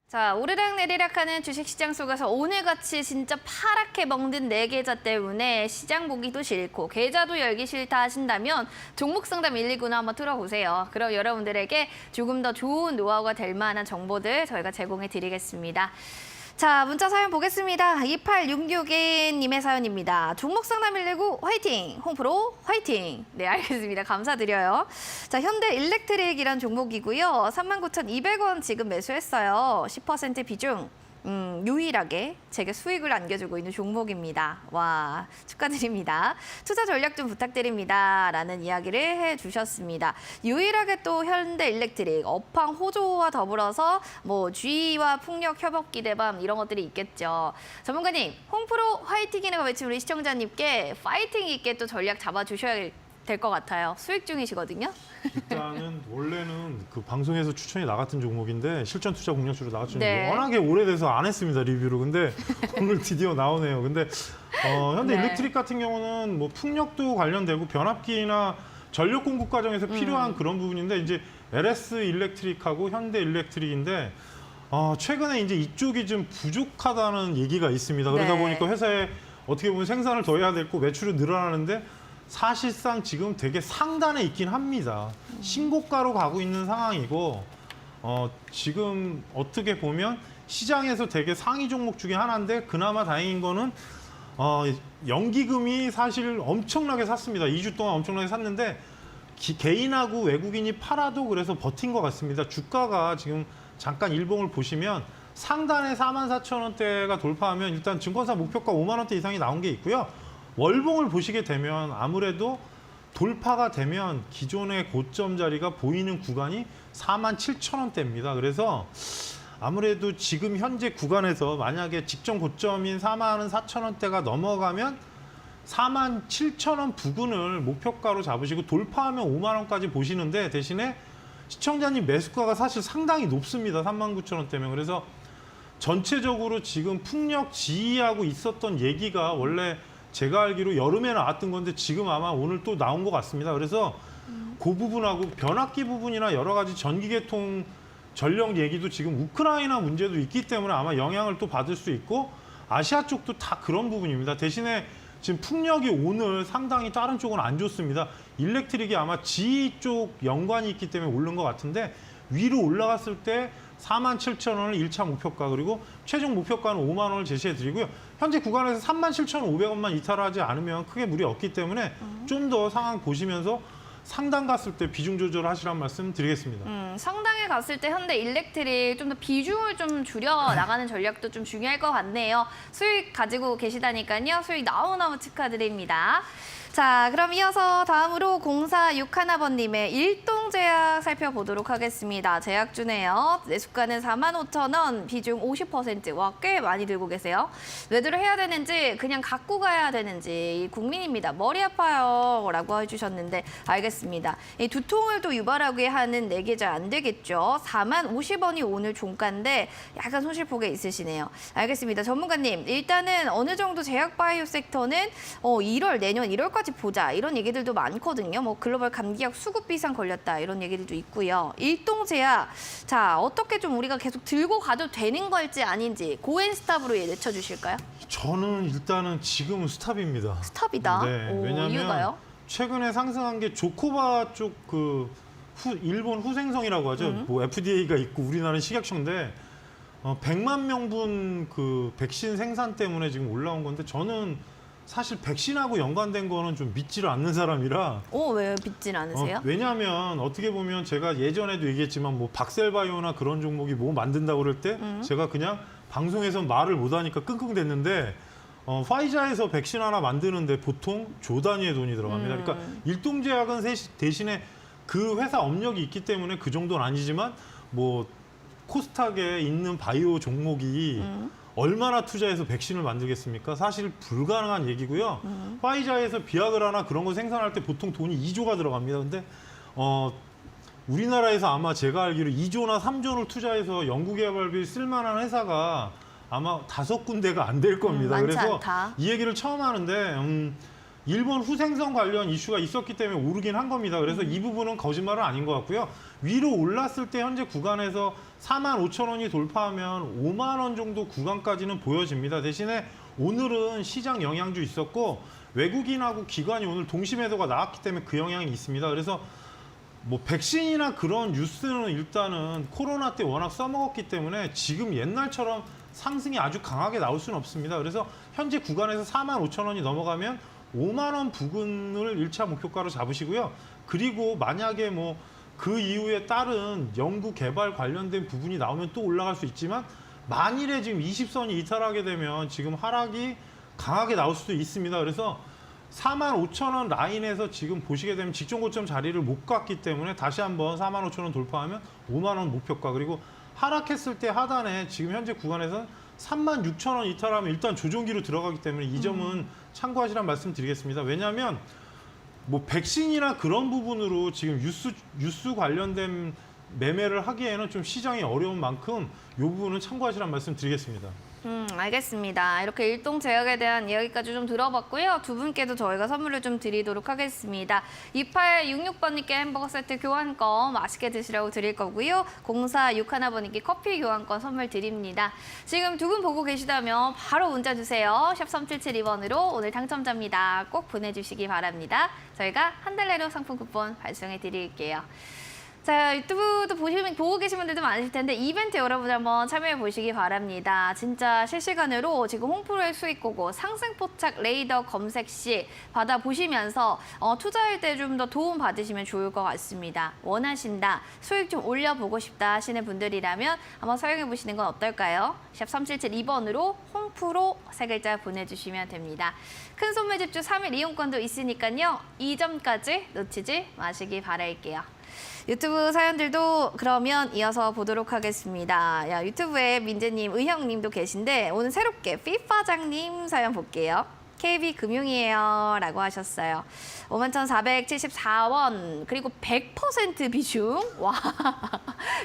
자, 오르락내리락하는 주식시장 속에서 오늘같이 진짜 파랗게 먹는 네 계좌 때문에 시장 보기도 싫고 계좌도 열기 싫다 하신다면 종목 상담 119는 한번 들어보세요. 그럼 여러분들에게 조금 더 좋은 노하우가 될 만한 정보들 저희가 제공해 드리겠습니다. 자, 문자 사연 보겠습니다. 2866님의 사연입니다. 종목 상담 119 화이팅! 홍프로 화이팅! 네, 알겠습니다. 감사드려요. 자, 현대 일렉트릭이란 종목이고요. 39,200원 지금 매수했어요. 10% 비중. 유일하게 제게 수익을 안겨주고 있는 종목입니다. 와, 축하드립니다. 투자 전략 좀 부탁드립니다. 라는 이야기를 해주셨습니다. 유일하게 또 현대일렉트릭, 업황 호조와 더불어서 뭐 G와 풍력 협업 기대감 이런 것들이 있겠죠. 전문가님, 홍프로 화이팅이라고 외친 우리 시청자님께 파이팅 있게 또 전략 잡아주셔야 될 것 같아요. 수익 중이시거든요. 일단은 원래는 그 방송에서 추천이 나갔던 종목인데 실전 투자 공략주로 나갔죠. 네. 워낙에 오래돼서 안 했습니다, 리뷰를. 근데 오늘 드디어 나오네요. 근데 현대 네. 일렉트릭 같은 경우는 뭐 풍력도 관련되고 변압기나 전력 공급 과정에서 필요한 그런 부분인데 이제 LS 일렉트릭하고 현대 일렉트릭인데 최근에 이제 이쪽이 좀 부족하다는 얘기가 있습니다. 그러다 네. 보니까 회사에 어떻게 보면 생산을 더 해야 되고 매출이 늘어나는데 사실상 지금 되게 상단에 있긴 합니다. 신고가로 가고 있는 상황이고 지금 어떻게 보면 시장에서 되게 상위 종목 중에 하나인데 그나마 다행인 거는 연기금이 사실 엄청나게 샀습니다. 2주 동안 엄청나게 샀는데 개인하고 외국인이 팔아도 그래서 버틴 것 같습니다. 주가가 지금 잠깐 일봉을 보시면 상단에 44,000원대가 돌파하면 일단 증권사 목표가 5만 원대 이상이 나온 게 있고요. 월봉을 보시게 되면 아무래도 돌파가 되면 기존의 고점 자리가 보이는 구간이 47,000원대입니다. 그래서 아무래도 지금 현재 구간에서 만약에 직전 고점인 44,000원대가 넘어가면 47,000원 부근을 목표가로 잡으시고 돌파하면 5만 원까지 보시는데 대신에 시청자님 매수가가 사실 상당히 높습니다. 39,000원대면. 그래서 전체적으로 지금 풍력 지휘하고 있었던 얘기가 원래 제가 알기로 여름에 나왔던 건데 지금 아마 오늘 또 나온 것 같습니다. 그래서 그 부분하고 변압기 부분이나 여러 가지 전기계통 전력 얘기도 지금 우크라이나 문제도 있기 때문에 아마 영향을 또 받을 수 있고 아시아 쪽도 다 그런 부분입니다. 대신에 지금 풍력이 오늘 상당히 다른 쪽은 안 좋습니다. 일렉트릭이 아마 G 쪽 연관이 있기 때문에 오른 것 같은데 위로 올라갔을 때 47,000원을 1차 목표가 그리고 최종 목표가는 5만 원을 제시해 드리고요. 현재 구간에서 37,500원만 이탈하지 않으면 크게 무리 없기 때문에 좀 더 상황 보시면서 상단 갔을 때 비중 조절하시란 말씀 드리겠습니다. 상당에 갔을 때 현대 일렉트릭 좀 더 비중을 좀 줄여 나가는 전략도 좀 중요할 것 같네요. 수익 가지고 계시다니까요. 수익 너무너무 축하드립니다. 자, 그럼 이어서 다음으로 0461번님의 일동제약 살펴보도록 하겠습니다. 제약주네요. 매수가는 45,000원, 비중 50%. 와, 꽤 많이 들고 계세요. 매도를 해야 되는지 그냥 갖고 가야 되는지 국민입니다. 머리 아파요 라고 해주셨는데 알겠습니다. 이 두통을 또 유발하게 하는 내계자 안 되겠죠. 40,050원이 오늘 종가인데 약간 손실폭에 있으시네요. 알겠습니다. 전문가님, 일단은 어느 정도 제약바이오 섹터는 1월, 내년 1월까지 보자 이런 얘기들도 많거든요. 뭐 글로벌 감기약 수급 비상 걸렸다 이런 얘기들도 있고요. 일동제약, 자 어떻게 좀 우리가 계속 들고 가도 되는 걸지 아닌지 고엔스탑으로 내쳐주실까요? 저는 일단은 지금은 스탑입니다. 스탑이다. 네, 오, 왜냐하면 이유가요? 최근에 상승한 게 조코바 쪽 그 일본 후생성이라고 하죠. 뭐 FDA가 있고 우리나라는 식약처인데 100만 명분 그 백신 생산 때문에 지금 올라온 건데 저는 사실 백신하고 연관된 거는 좀 믿지를 않는 사람이라. 왜 믿진 않으세요? 왜냐하면 어떻게 보면 제가 예전에도 얘기했지만 뭐 박셀바이오나 그런 종목이 뭐 만든다고 그럴 때 제가 그냥 방송에서 말을 못하니까 끙끙댔는데 화이자에서 백신 하나 만드는데 보통 조 단위의 돈이 들어갑니다. 그러니까 일동제약은 대신에 그 회사 업력이 있기 때문에 그 정도는 아니지만 뭐 코스닥에 있는 바이오 종목이 얼마나 투자해서 백신을 만들겠습니까? 사실 불가능한 얘기고요. 화이자에서 비아그라나 그런 거 생산할 때 보통 돈이 2조가 들어갑니다. 근데 우리나라에서 아마 제가 알기로 2조나 3조를 투자해서 연구개발비 쓸만한 회사가 아마 5군데가 안 될 겁니다. 많지 그래서 않다. 이 얘기를 처음 하는데 일본 후생성 관련 이슈가 있었기 때문에 오르긴 한 겁니다. 그래서 이 부분은 거짓말은 아닌 것 같고요. 위로 올랐을 때 현재 구간에서 45,000원이 돌파하면 5만 원 정도 구간까지는 보여집니다. 대신에 오늘은 시장 영향도 있었고 외국인하고 기관이 오늘 동시 매도가 나왔기 때문에 그 영향이 있습니다. 그래서 뭐 백신이나 그런 뉴스는 일단은 코로나 때 워낙 써먹었기 때문에 지금 옛날처럼 상승이 아주 강하게 나올 수는 없습니다. 그래서 현재 구간에서 45,000원이 넘어가면 5만 원 부근을 1차 목표가로 잡으시고요. 그리고 만약에 뭐 그 이후에 다른 연구 개발 관련된 부분이 나오면 또 올라갈 수 있지만 만일에 지금 20선이 이탈하게 되면 지금 하락이 강하게 나올 수도 있습니다. 그래서 45,000원 라인에서 지금 보시게 되면 직전 고점 자리를 못 갔기 때문에 다시 한번 45,000원 돌파하면 5만 원 목표가 그리고 하락했을 때 하단에 지금 현재 구간에서는 36,000원 이탈하면 일단 조정기로 들어가기 때문에 이 점은 참고하시란 말씀 드리겠습니다. 왜냐하면 뭐 백신이나 그런 부분으로 지금 뉴스 관련된 매매를 하기에는 좀 시장이 어려운 만큼 이 부분은 참고하시란 말씀 드리겠습니다. 알겠습니다. 이렇게 일동제약에 대한 이야기까지 좀 들어봤고요. 두 분께도 저희가 선물을 좀 드리도록 하겠습니다. 2866번님께 햄버거 세트 교환권 맛있게 드시라고 드릴 거고요. 0461번님께 커피 교환권 선물 드립니다. 지금 두 분 보고 계시다면 바로 문자 주세요. 샵 3772번으로 오늘 당첨자입니다. 꼭 보내주시기 바랍니다. 저희가 한 달 내로 상품 쿠폰 발송해 드릴게요. 자, 유튜브도 보고 계신 분들도 많으실 텐데 이벤트 여러분 한번 참여해 보시기 바랍니다. 진짜 실시간으로 지금 홈프로의 수익고고 상승포착 레이더 검색 시 받아보시면서 투자할 때 좀 더 도움 받으시면 좋을 것 같습니다. 원하신다, 수익 좀 올려보고 싶다 하시는 분들이라면 한번 사용해 보시는 건 어떨까요? 샵 3772번으로 홈프로 세 글자 보내주시면 됩니다. 큰 손매 집주 3일 이용권도 있으니까요. 이 점까지 놓치지 마시기 바랄게요. 유튜브 사연들도 그러면 이어서 보도록 하겠습니다. 유튜브에 민재님, 의형님도 계신데 오늘 새롭게 삐빠장님 사연 볼게요. KB금융이에요 라고 하셨어요. 51,474원 그리고 100% 비중 와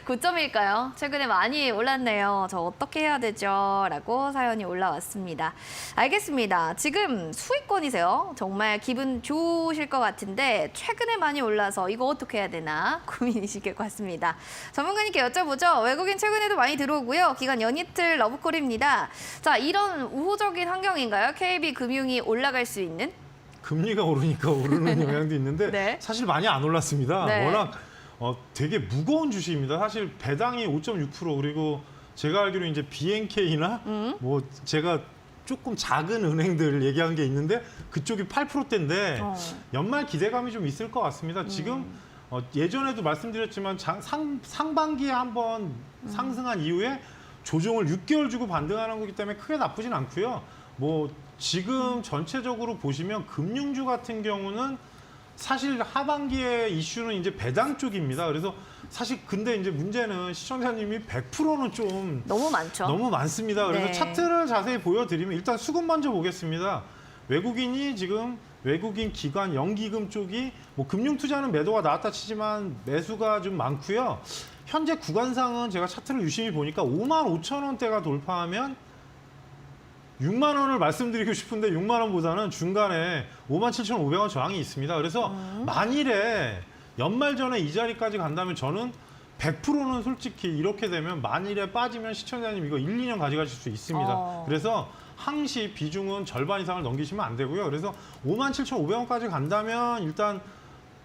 9점일까요? 최근에 많이 올랐네요. 저 어떻게 해야 되죠? 라고 사연이 올라왔습니다. 알겠습니다. 지금 수익권이세요. 정말 기분 좋으실 것 같은데 최근에 많이 올라서 이거 어떻게 해야 되나 고민이실 것 같습니다. 전문가님께 여쭤보죠. 외국인 최근에도 많이 들어오고요. 기간 연이틀 러브콜입니다. 자, 이런 우호적인 환경인가요? KB금융이 올라갈 수 있는? 금리가 오르니까 오르는 영향도 있는데 네. 사실 많이 안 올랐습니다. 네. 워낙 되게 무거운 주식입니다. 사실 배당이 5.6% 그리고 제가 알기로 이제 BNK나 뭐 제가 조금 작은 은행들 얘기한 게 있는데 그쪽이 8%대인데 연말 기대감이 좀 있을 것 같습니다. 지금 예전에도 말씀드렸지만 상반기에 한번 상승한 이후에 조정을 6개월 주고 반등하는 거기 때문에 크게 나쁘진 않고요. 뭐 지금 전체적으로 보시면 금융주 같은 경우는 사실 하반기에 이슈는 이제 배당 쪽입니다. 그래서 사실 근데 이제 문제는 시청자님이 100%는 좀 너무 많죠. 너무 많습니다. 그래서 네. 차트를 자세히 보여드리면 일단 수급 먼저 보겠습니다. 외국인이 지금 외국인 기관 연기금 쪽이 뭐 금융 투자는 매도가 나왔다 치지만 매수가 좀 많고요. 현재 구간상은 제가 차트를 유심히 보니까 55,000원대가 돌파하면 6만 원을 말씀드리고 싶은데 6만 원보다는 중간에 57,500원 저항이 있습니다. 그래서 만일에 연말 전에 이 자리까지 간다면 저는 100%는 솔직히 이렇게 되면 만일에 빠지면 시청자님 이거 1, 2년 가져가실 수 있습니다. 그래서 항시 비중은 절반 이상을 넘기시면 안 되고요. 그래서 57,500원까지 간다면 일단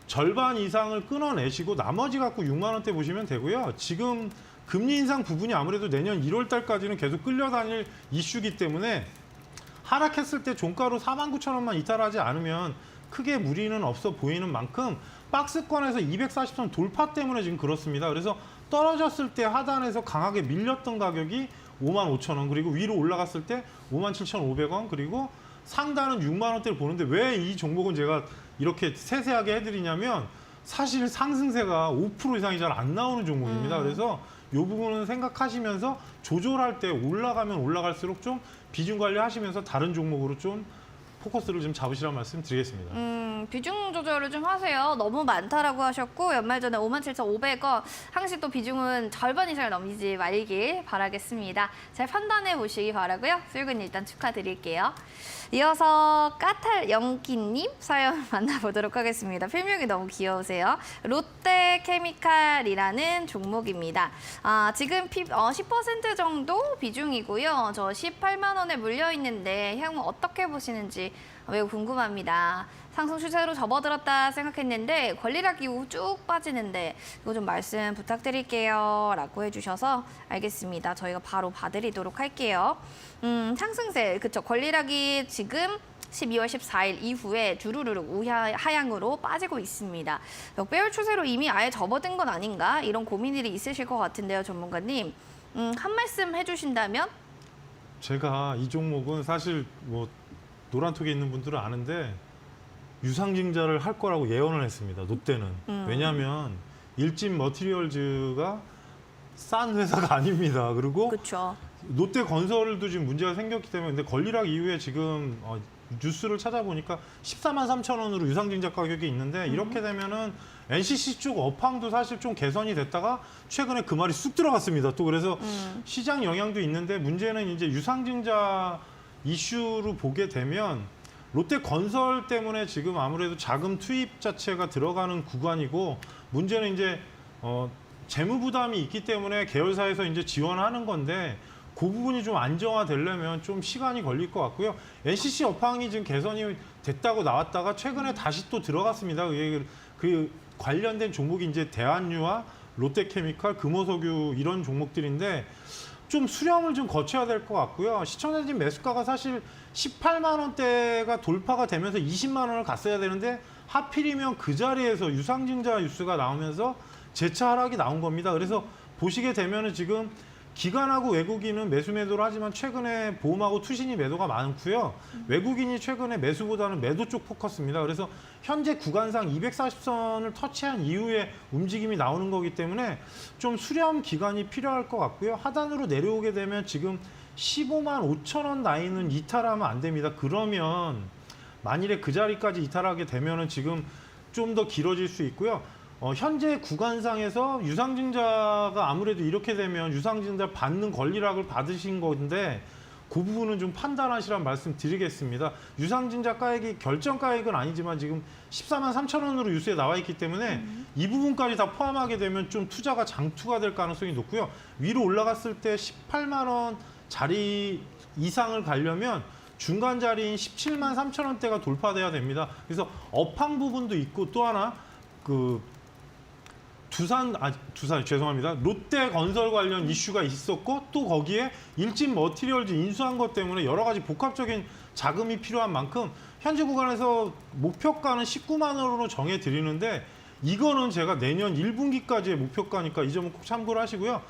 절반 이상을 끊어내시고 나머지 갖고 6만 원대 보시면 되고요. 지금 금리 인상 부분이 아무래도 내년 1월 달까지는 계속 끌려다닐 이슈기 때문에 하락했을 때 종가로 49,000원만 이탈하지 않으면 크게 무리는 없어 보이는 만큼 박스권에서 240선 돌파 때문에 지금 그렇습니다. 그래서 떨어졌을 때 하단에서 강하게 밀렸던 가격이 55,000원 그리고 위로 올라갔을 때 57,500원 그리고 상단은 6만 원대를 보는데 왜 이 종목은 제가 이렇게 세세하게 해드리냐면 사실 상승세가 5% 이상이 잘 안 나오는 종목입니다. 그래서 이 부분은 생각하시면서 조절할 때 올라가면 올라갈수록 좀 비중 관리하시면서 다른 종목으로 좀 포커스를 좀 잡으시라는 말씀 드리겠습니다. 비중 조절을 좀 하세요. 너무 많다라고 하셨고 연말 전에 57,500원 항시 또 비중은 절반 이상을 넘기지 말길 바라겠습니다. 잘 판단해 보시기 바라고요. 수익은 일단 축하드릴게요. 이어서 까탈영기님 사연 만나보도록 하겠습니다. 필명이 너무 귀여우세요. 롯데케미칼이라는 종목입니다. 지금 10% 정도 비중이고요. 저 18만 원에 물려 있는데 향후 어떻게 보시는지 매우 궁금합니다. 상승 추세로 접어들었다 생각했는데 권리락 이후 쭉 빠지는데 이거 좀 말씀 부탁드릴게요 라고 해주셔서 알겠습니다. 저희가 바로 봐드리도록 할게요. 상승세, 그쵸. 권리락이 지금 12월 14일 이후에 주르르륵 하향으로 빠지고 있습니다. 역배열 추세로 이미 아예 접어든 건 아닌가? 이런 고민들이 있으실 것 같은데요, 전문가님. 한 말씀 해주신다면? 제가 이 종목은 사실 뭐 노란톡에 있는 분들은 아는데 유상증자를 할 거라고 예언을 했습니다. 롯데는. 왜냐하면 일진 머티리얼즈가 싼 회사가 아닙니다. 그리고 그렇죠. 롯데건설도 지금 문제가 생겼기 때문에 근데 권리락 이후에 지금 뉴스를 찾아보니까 14만 3천 원으로 유상증자 가격이 있는데 이렇게 되면은 NCC 쪽 업황도 사실 좀 개선이 됐다가 최근에 그 말이 쑥 들어갔습니다. 또 그래서 시장 영향도 있는데 문제는 이제 유상증자 이슈로 보게 되면 롯데건설 때문에 지금 아무래도 자금 투입 자체가 들어가는 구간이고 문제는 이제 재무 부담이 있기 때문에 계열사에서 이제 지원하는 건데 그 부분이 좀 안정화되려면 좀 시간이 걸릴 것 같고요. NCC 업황이 지금 개선이 됐다고 나왔다가 최근에 다시 또 들어갔습니다. 그 관련된 종목이 이제 대한유와 롯데케미칼, 금호석유 이런 종목들인데 좀 수렴을 좀 거쳐야 될 것 같고요. 시청자님 매수가가 사실 18만 원대가 돌파가 되면서 20만 원을 갔어야 되는데 하필이면 그 자리에서 유상증자 뉴스가 나오면서 재차 하락이 나온 겁니다. 그래서 보시게 되면은 지금 기관하고 외국인은 매수 매도를 하지만 최근에 보험하고 투신이 매도가 많고요. 외국인이 최근에 매수보다는 매도 쪽 포커스입니다. 그래서 현재 구간상 240선을 터치한 이후에 움직임이 나오는 거기 때문에 좀 수렴 기간이 필요할 것 같고요. 하단으로 내려오게 되면 지금 15만 5천 원 라인은 이탈하면 안 됩니다. 그러면 만일에 그 자리까지 이탈하게 되면은 지금 좀 더 길어질 수 있고요. 현재 구간상에서 유상증자가 아무래도 이렇게 되면 유상증자 받는 권리락을 받으신 건데 그 부분은 좀 판단하시란 말씀 드리겠습니다. 유상증자 가액이 결정 가액은 아니지만 지금 14만 3천 원으로 뉴스에 나와 있기 때문에 이 부분까지 다 포함하게 되면 좀 투자가 장투가 될 가능성이 높고요. 위로 올라갔을 때 18만 원 자리 이상을 가려면 중간 자리인 17만 3천 원대가 돌파돼야 됩니다. 그래서 업황 부분도 있고 또 하나 두산 죄송합니다. 롯데건설 관련 이슈가 있었고 또 거기에 일진 머티리얼즈 인수한 것 때문에 여러 가지 복합적인 자금이 필요한 만큼 현재 구간에서 목표가는 19만 원으로 정해 드리는데 이거는 제가 내년 1분기까지의 목표가니까 이 점은 꼭 참고를 하시고요.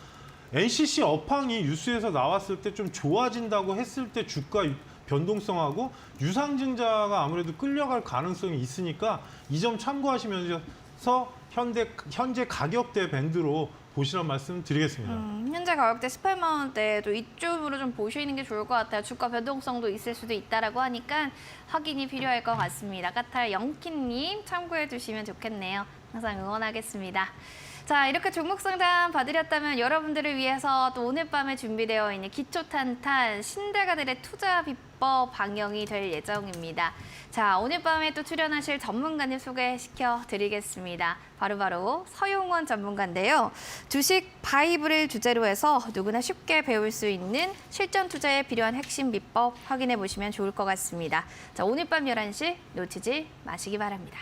NCC 업황이 뉴스에서 나왔을 때 좀 좋아진다고 했을 때 주가 변동성하고 유상증자가 아무래도 끌려갈 가능성이 있으니까 이 점 참고하시면서 현재 가격대 밴드로 보시란 말씀 드리겠습니다. 현재 가격대 18만 원대도 이쪽으로 좀 보시는 게 좋을 것 같아요. 주가 변동성도 있을 수도 있다라고 하니까 확인이 필요할 것 같습니다. 까탈 영키님 참고해 주시면 좋겠네요. 항상 응원하겠습니다. 자, 이렇게 종목 상담 받으렸다면 여러분들을 위해서 또 오늘 밤에 준비되어 있는 기초탄탄 신대가들의 투자 비법 방영이 될 예정입니다. 자, 오늘 밤에 또 출연하실 전문가님 소개시켜 드리겠습니다. 바로 서용원 전문가인데요. 주식 바이블을 주제로 해서 누구나 쉽게 배울 수 있는 실전 투자에 필요한 핵심 비법 확인해 보시면 좋을 것 같습니다. 자, 오늘 밤 11시 놓치지 마시기 바랍니다.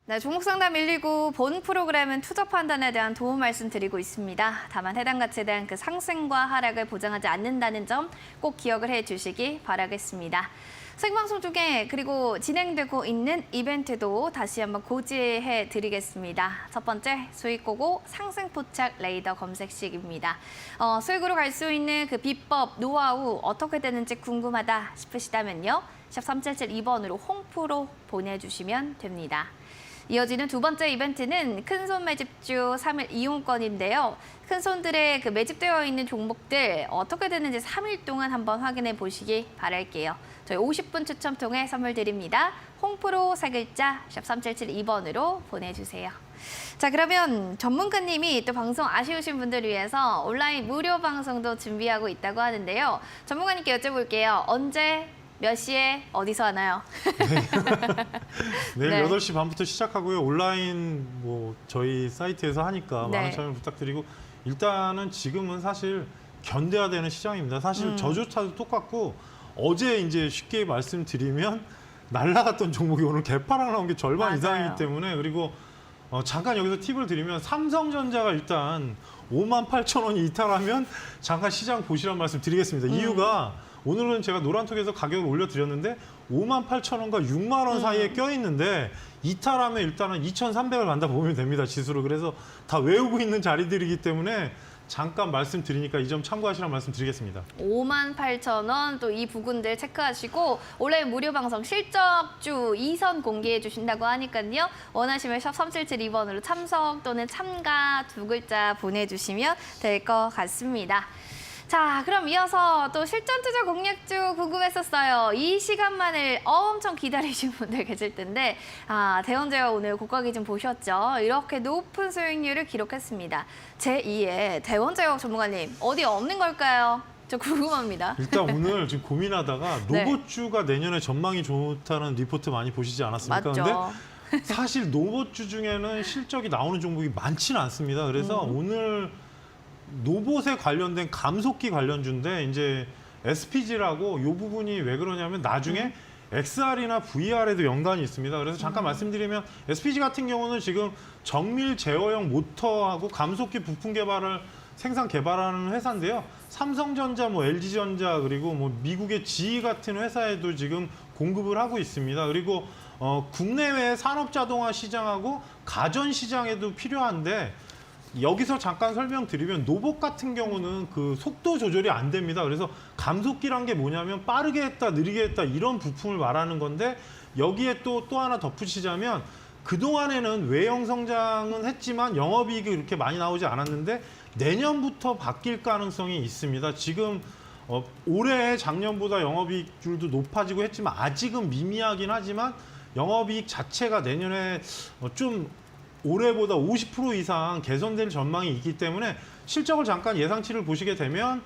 네, 종목 상담 119 본 프로그램은 투자 판단에 대한 도움 말씀드리고 있습니다. 다만 해당 가치에 대한 그 상승과 하락을 보장하지 않는다는 점 꼭 기억을 해주시기 바라겠습니다. 생방송 중에 그리고 진행되고 있는 이벤트도 다시 한번 고지해 드리겠습니다. 첫 번째 수익고고 상승포착 레이더 검색식입니다. 수익으로 갈 수 있는 그 비법, 노하우 어떻게 되는지 궁금하다 싶으시다면요. 샵 3772번으로 홍프로 보내주시면 됩니다. 이어지는 두 번째 이벤트는 큰손 매집주 3일 이용권인데요. 큰손들의 그 매집되어 있는 종목들 어떻게 되는지 3일 동안 한번 확인해 보시기 바랄게요. 저희 50분 추첨 통해 선물 드립니다. 홍프로 3글자 샵 3772번으로 보내주세요. 자, 그러면 전문가님이 또 방송 아쉬우신 분들을 위해서 온라인 무료 방송도 준비하고 있다고 하는데요. 전문가님께 여쭤볼게요. 언제? 몇 시에 어디서 하나요? 내일 네. 8시 반부터 시작하고요. 온라인 저희 사이트에서 하니까 네. 많은 참여 부탁드리고 일단은 지금은 사실 견뎌야 되는 시장입니다. 사실 저조차도 똑같고 어제 이제 쉽게 말씀드리면 날라갔던 종목이 오늘 개파락 나온 게 절반 맞아요. 이상이기 때문에 그리고 잠깐 여기서 팁을 드리면 삼성전자가 일단 58,000원이 이탈하면 잠깐 시장 보시란 말씀 드리겠습니다. 이유가 오늘은 제가 노란톡에서 가격을 올려드렸는데 58,000원과 6만 원 사이에 껴있는데 이탈하면 일단은 2,300을 간다 보면 됩니다. 지수로. 그래서 다 외우고 있는 자리들이기 때문에 잠깐 말씀드리니까 이 점 참고하시라는 말씀 드리겠습니다. 58,000원 또 이 부분들 체크하시고 온라인 무료 방송 실적주 2선 공개해 주신다고 하니까요. 원하시면 샵 3772번으로 참석 또는 참가 2글자 보내주시면 될 것 같습니다. 자, 그럼 이어서 또 실전 투자 공략주 궁금했었어요. 이 시간만을 엄청 기다리신 분들 계실 텐데 대원제가 오늘 고가 기준 보셨죠? 이렇게 높은 수익률을 기록했습니다. 제2의 대원제약 전문가님, 어디 없는 걸까요? 저 궁금합니다. 일단 오늘 지금 고민하다가 네. 로봇주가 내년에 전망이 좋다는 리포트 많이 보시지 않았습니까? 맞죠? 근데 사실 로봇주 중에는 실적이 나오는 종목이 많지는 않습니다. 그래서 오늘 로봇에 관련된 감속기 관련주인데 이제 SPG라고 이 부분이 왜 그러냐면 나중에 XR이나 VR에도 연관이 있습니다. 그래서 잠깐 말씀드리면 SPG 같은 경우는 지금 정밀 제어형 모터하고 감속기 부품 개발을 생산 개발하는 회사인데요. 삼성전자, LG전자 그리고 미국의 GE 같은 회사에도 지금 공급을 하고 있습니다. 그리고 국내외 산업 자동화 시장하고 가전 시장에도 필요한데 여기서 잠깐 설명드리면 노봇 같은 경우는 그 속도 조절이 안 됩니다. 그래서 감속기란 게 뭐냐면 빠르게 했다, 느리게 했다 이런 부품을 말하는 건데 여기에 또 하나 덧붙이자면 그동안에는 외형 성장은 했지만 영업이익이 그렇게 많이 나오지 않았는데 내년부터 바뀔 가능성이 있습니다. 지금 올해 작년보다 영업이익률도 높아지고 했지만 아직은 미미하긴 하지만 영업이익 자체가 내년에 좀 올해보다 50% 이상 개선될 전망이 있기 때문에 실적을 잠깐 예상치를 보시게 되면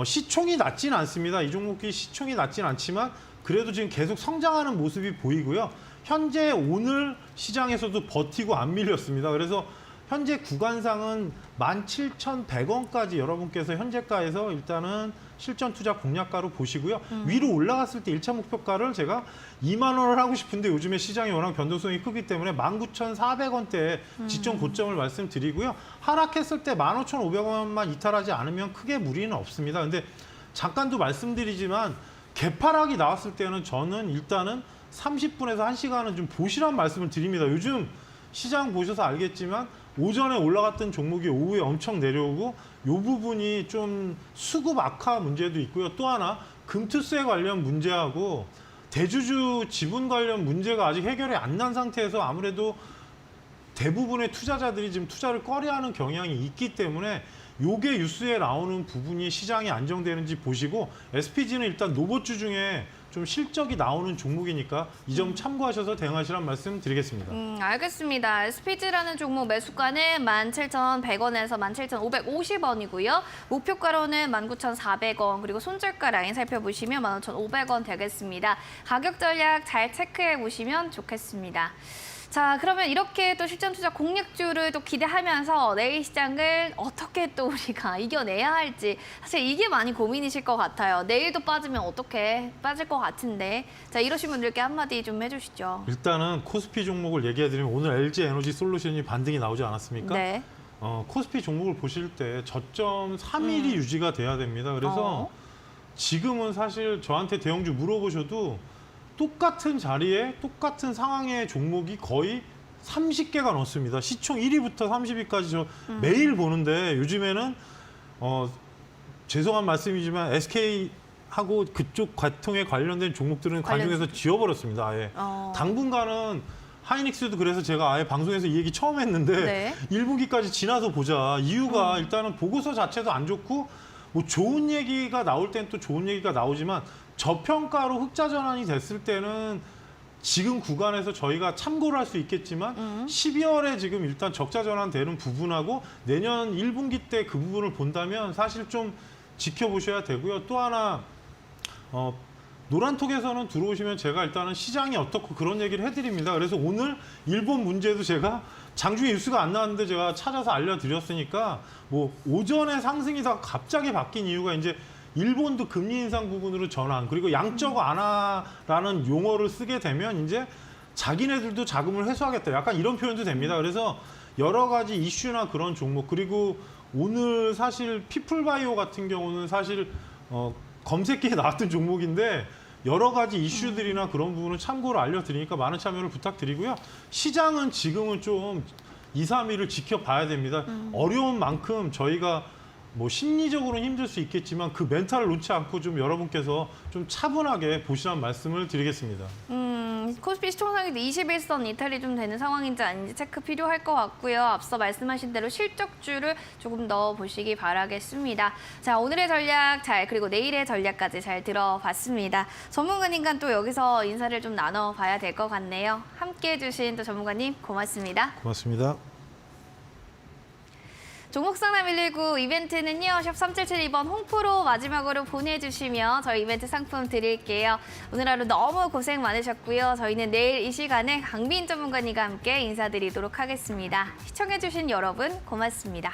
시총이 낮진 않습니다. 이 종목이 시총이 낮진 않지만 그래도 지금 계속 성장하는 모습이 보이고요. 현재 오늘 시장에서도 버티고 안 밀렸습니다. 그래서 현재 구간상은 17,100원까지 여러분께서 현재가에서 일단은 실전 투자 공략가로 보시고요. 위로 올라갔을 때 1차 목표가를 제가 2만 원을 하고 싶은데 요즘에 시장이 워낙 변동성이 크기 때문에 19,400원대 지점 고점을 말씀드리고요. 하락했을 때 15,500원만 이탈하지 않으면 크게 무리는 없습니다. 근데 잠깐도 말씀드리지만 개파락이 나왔을 때는 저는 일단은 30분에서 1시간은 좀 보시란 말씀을 드립니다. 요즘 시장 보셔서 알겠지만 오전에 올라갔던 종목이 오후에 엄청 내려오고 이 부분이 좀 수급 악화 문제도 있고요. 또 하나 금투세 관련 문제하고 대주주 지분 관련 문제가 아직 해결이 안 난 상태에서 아무래도 대부분의 투자자들이 지금 투자를 꺼려하는 경향이 있기 때문에 요게 뉴스에 나오는 부분이 시장이 안정되는지 보시고 SPG는 일단 노봇주 중에 좀 실적이 나오는 종목이니까 이 점 참고하셔서 대응하시란 말씀 드리겠습니다. 알겠습니다. SPG라는 종목 매수가는 17,100원에서 17,550원이고요. 목표가로는 19,400원 그리고 손절가 라인 살펴보시면 15,500원 되겠습니다. 가격 전략 잘 체크해 보시면 좋겠습니다. 자, 그러면 이렇게 또 실전 투자 공략주를 또 기대하면서 내일 시장을 어떻게 또 우리가 이겨내야 할지 사실 이게 많이 고민이실 것 같아요. 내일도 빠지면 어떻게 빠질 것 같은데 자, 이러신 분들께 한마디 좀 해주시죠. 일단은 코스피 종목을 얘기해드리면 오늘 LG 에너지 솔루션이 반등이 나오지 않았습니까? 네. 코스피 종목을 보실 때 저점 3일이 유지가 돼야 됩니다. 그래서 지금은 사실 저한테 대형주 물어보셔도 똑같은 자리에 똑같은 상황의 종목이 거의 30개가 넘습니다. 시총 1위부터 30위까지 저 매일 보는데 요즘에는 죄송한 말씀이지만 SK하고 그쪽 계통에 관련된 종목들은 관중에서 지워버렸습니다. 아예. 당분간은 하이닉스도 그래서 제가 아예 방송에서 이 얘기 처음 했는데 네. 1분기까지 지나서 보자. 이유가 일단은 보고서 자체도 안 좋고 뭐 좋은 얘기가 나올 땐 또 좋은 얘기가 나오지만 저평가로 흑자 전환이 됐을 때는 지금 구간에서 저희가 참고를 할 수 있겠지만 12월에 지금 일단 적자 전환되는 부분하고 내년 1분기 때 그 부분을 본다면 사실 좀 지켜보셔야 되고요. 또 하나 노란톡에서는 들어오시면 제가 일단은 시장이 어떻고 그런 얘기를 해드립니다. 그래서 오늘 일본 문제도 제가 장중에 뉴스가 안 나왔는데 제가 찾아서 알려드렸으니까 뭐 오전에 상승이다 갑자기 바뀐 이유가 이제 일본도 금리 인상 부분으로 전환 그리고 양적 완화라는 용어를 쓰게 되면 이제 자기네들도 자금을 회수하겠다 약간 이런 표현도 됩니다. 그래서 여러 가지 이슈나 그런 종목 그리고 오늘 사실 피플바이오 같은 경우는 사실 검색기에 나왔던 종목인데 여러 가지 이슈들이나 그런 부분을 참고로 알려드리니까 많은 참여를 부탁드리고요. 시장은 지금은 좀 2, 3일을 지켜봐야 됩니다. 어려운 만큼 저희가 뭐 심리적으로는 힘들 수 있겠지만 그 멘탈을 놓지 않고 좀 여러분께서 좀 차분하게 보시라는 말씀을 드리겠습니다. 코스피 시총상위도 21선 이탈이 좀 되는 상황인지 아닌지 체크 필요할 것 같고요. 앞서 말씀하신 대로 실적주를 조금 더 보시기 바라겠습니다. 자, 오늘의 전략 그리고 내일의 전략까지 잘 들어봤습니다. 전문가님과 또 여기서 인사를 좀 나눠봐야 될 것 같네요. 함께해 주신 또 전문가님 고맙습니다. 고맙습니다. 종목상담 119 이벤트는요. 샵 3772번 홍프로 마지막으로 보내주시면 저희 이벤트 상품 드릴게요. 오늘 하루 너무 고생 많으셨고요. 저희는 내일 이 시간에 강민 전문가님과 함께 인사드리도록 하겠습니다. 시청해주신 여러분 고맙습니다.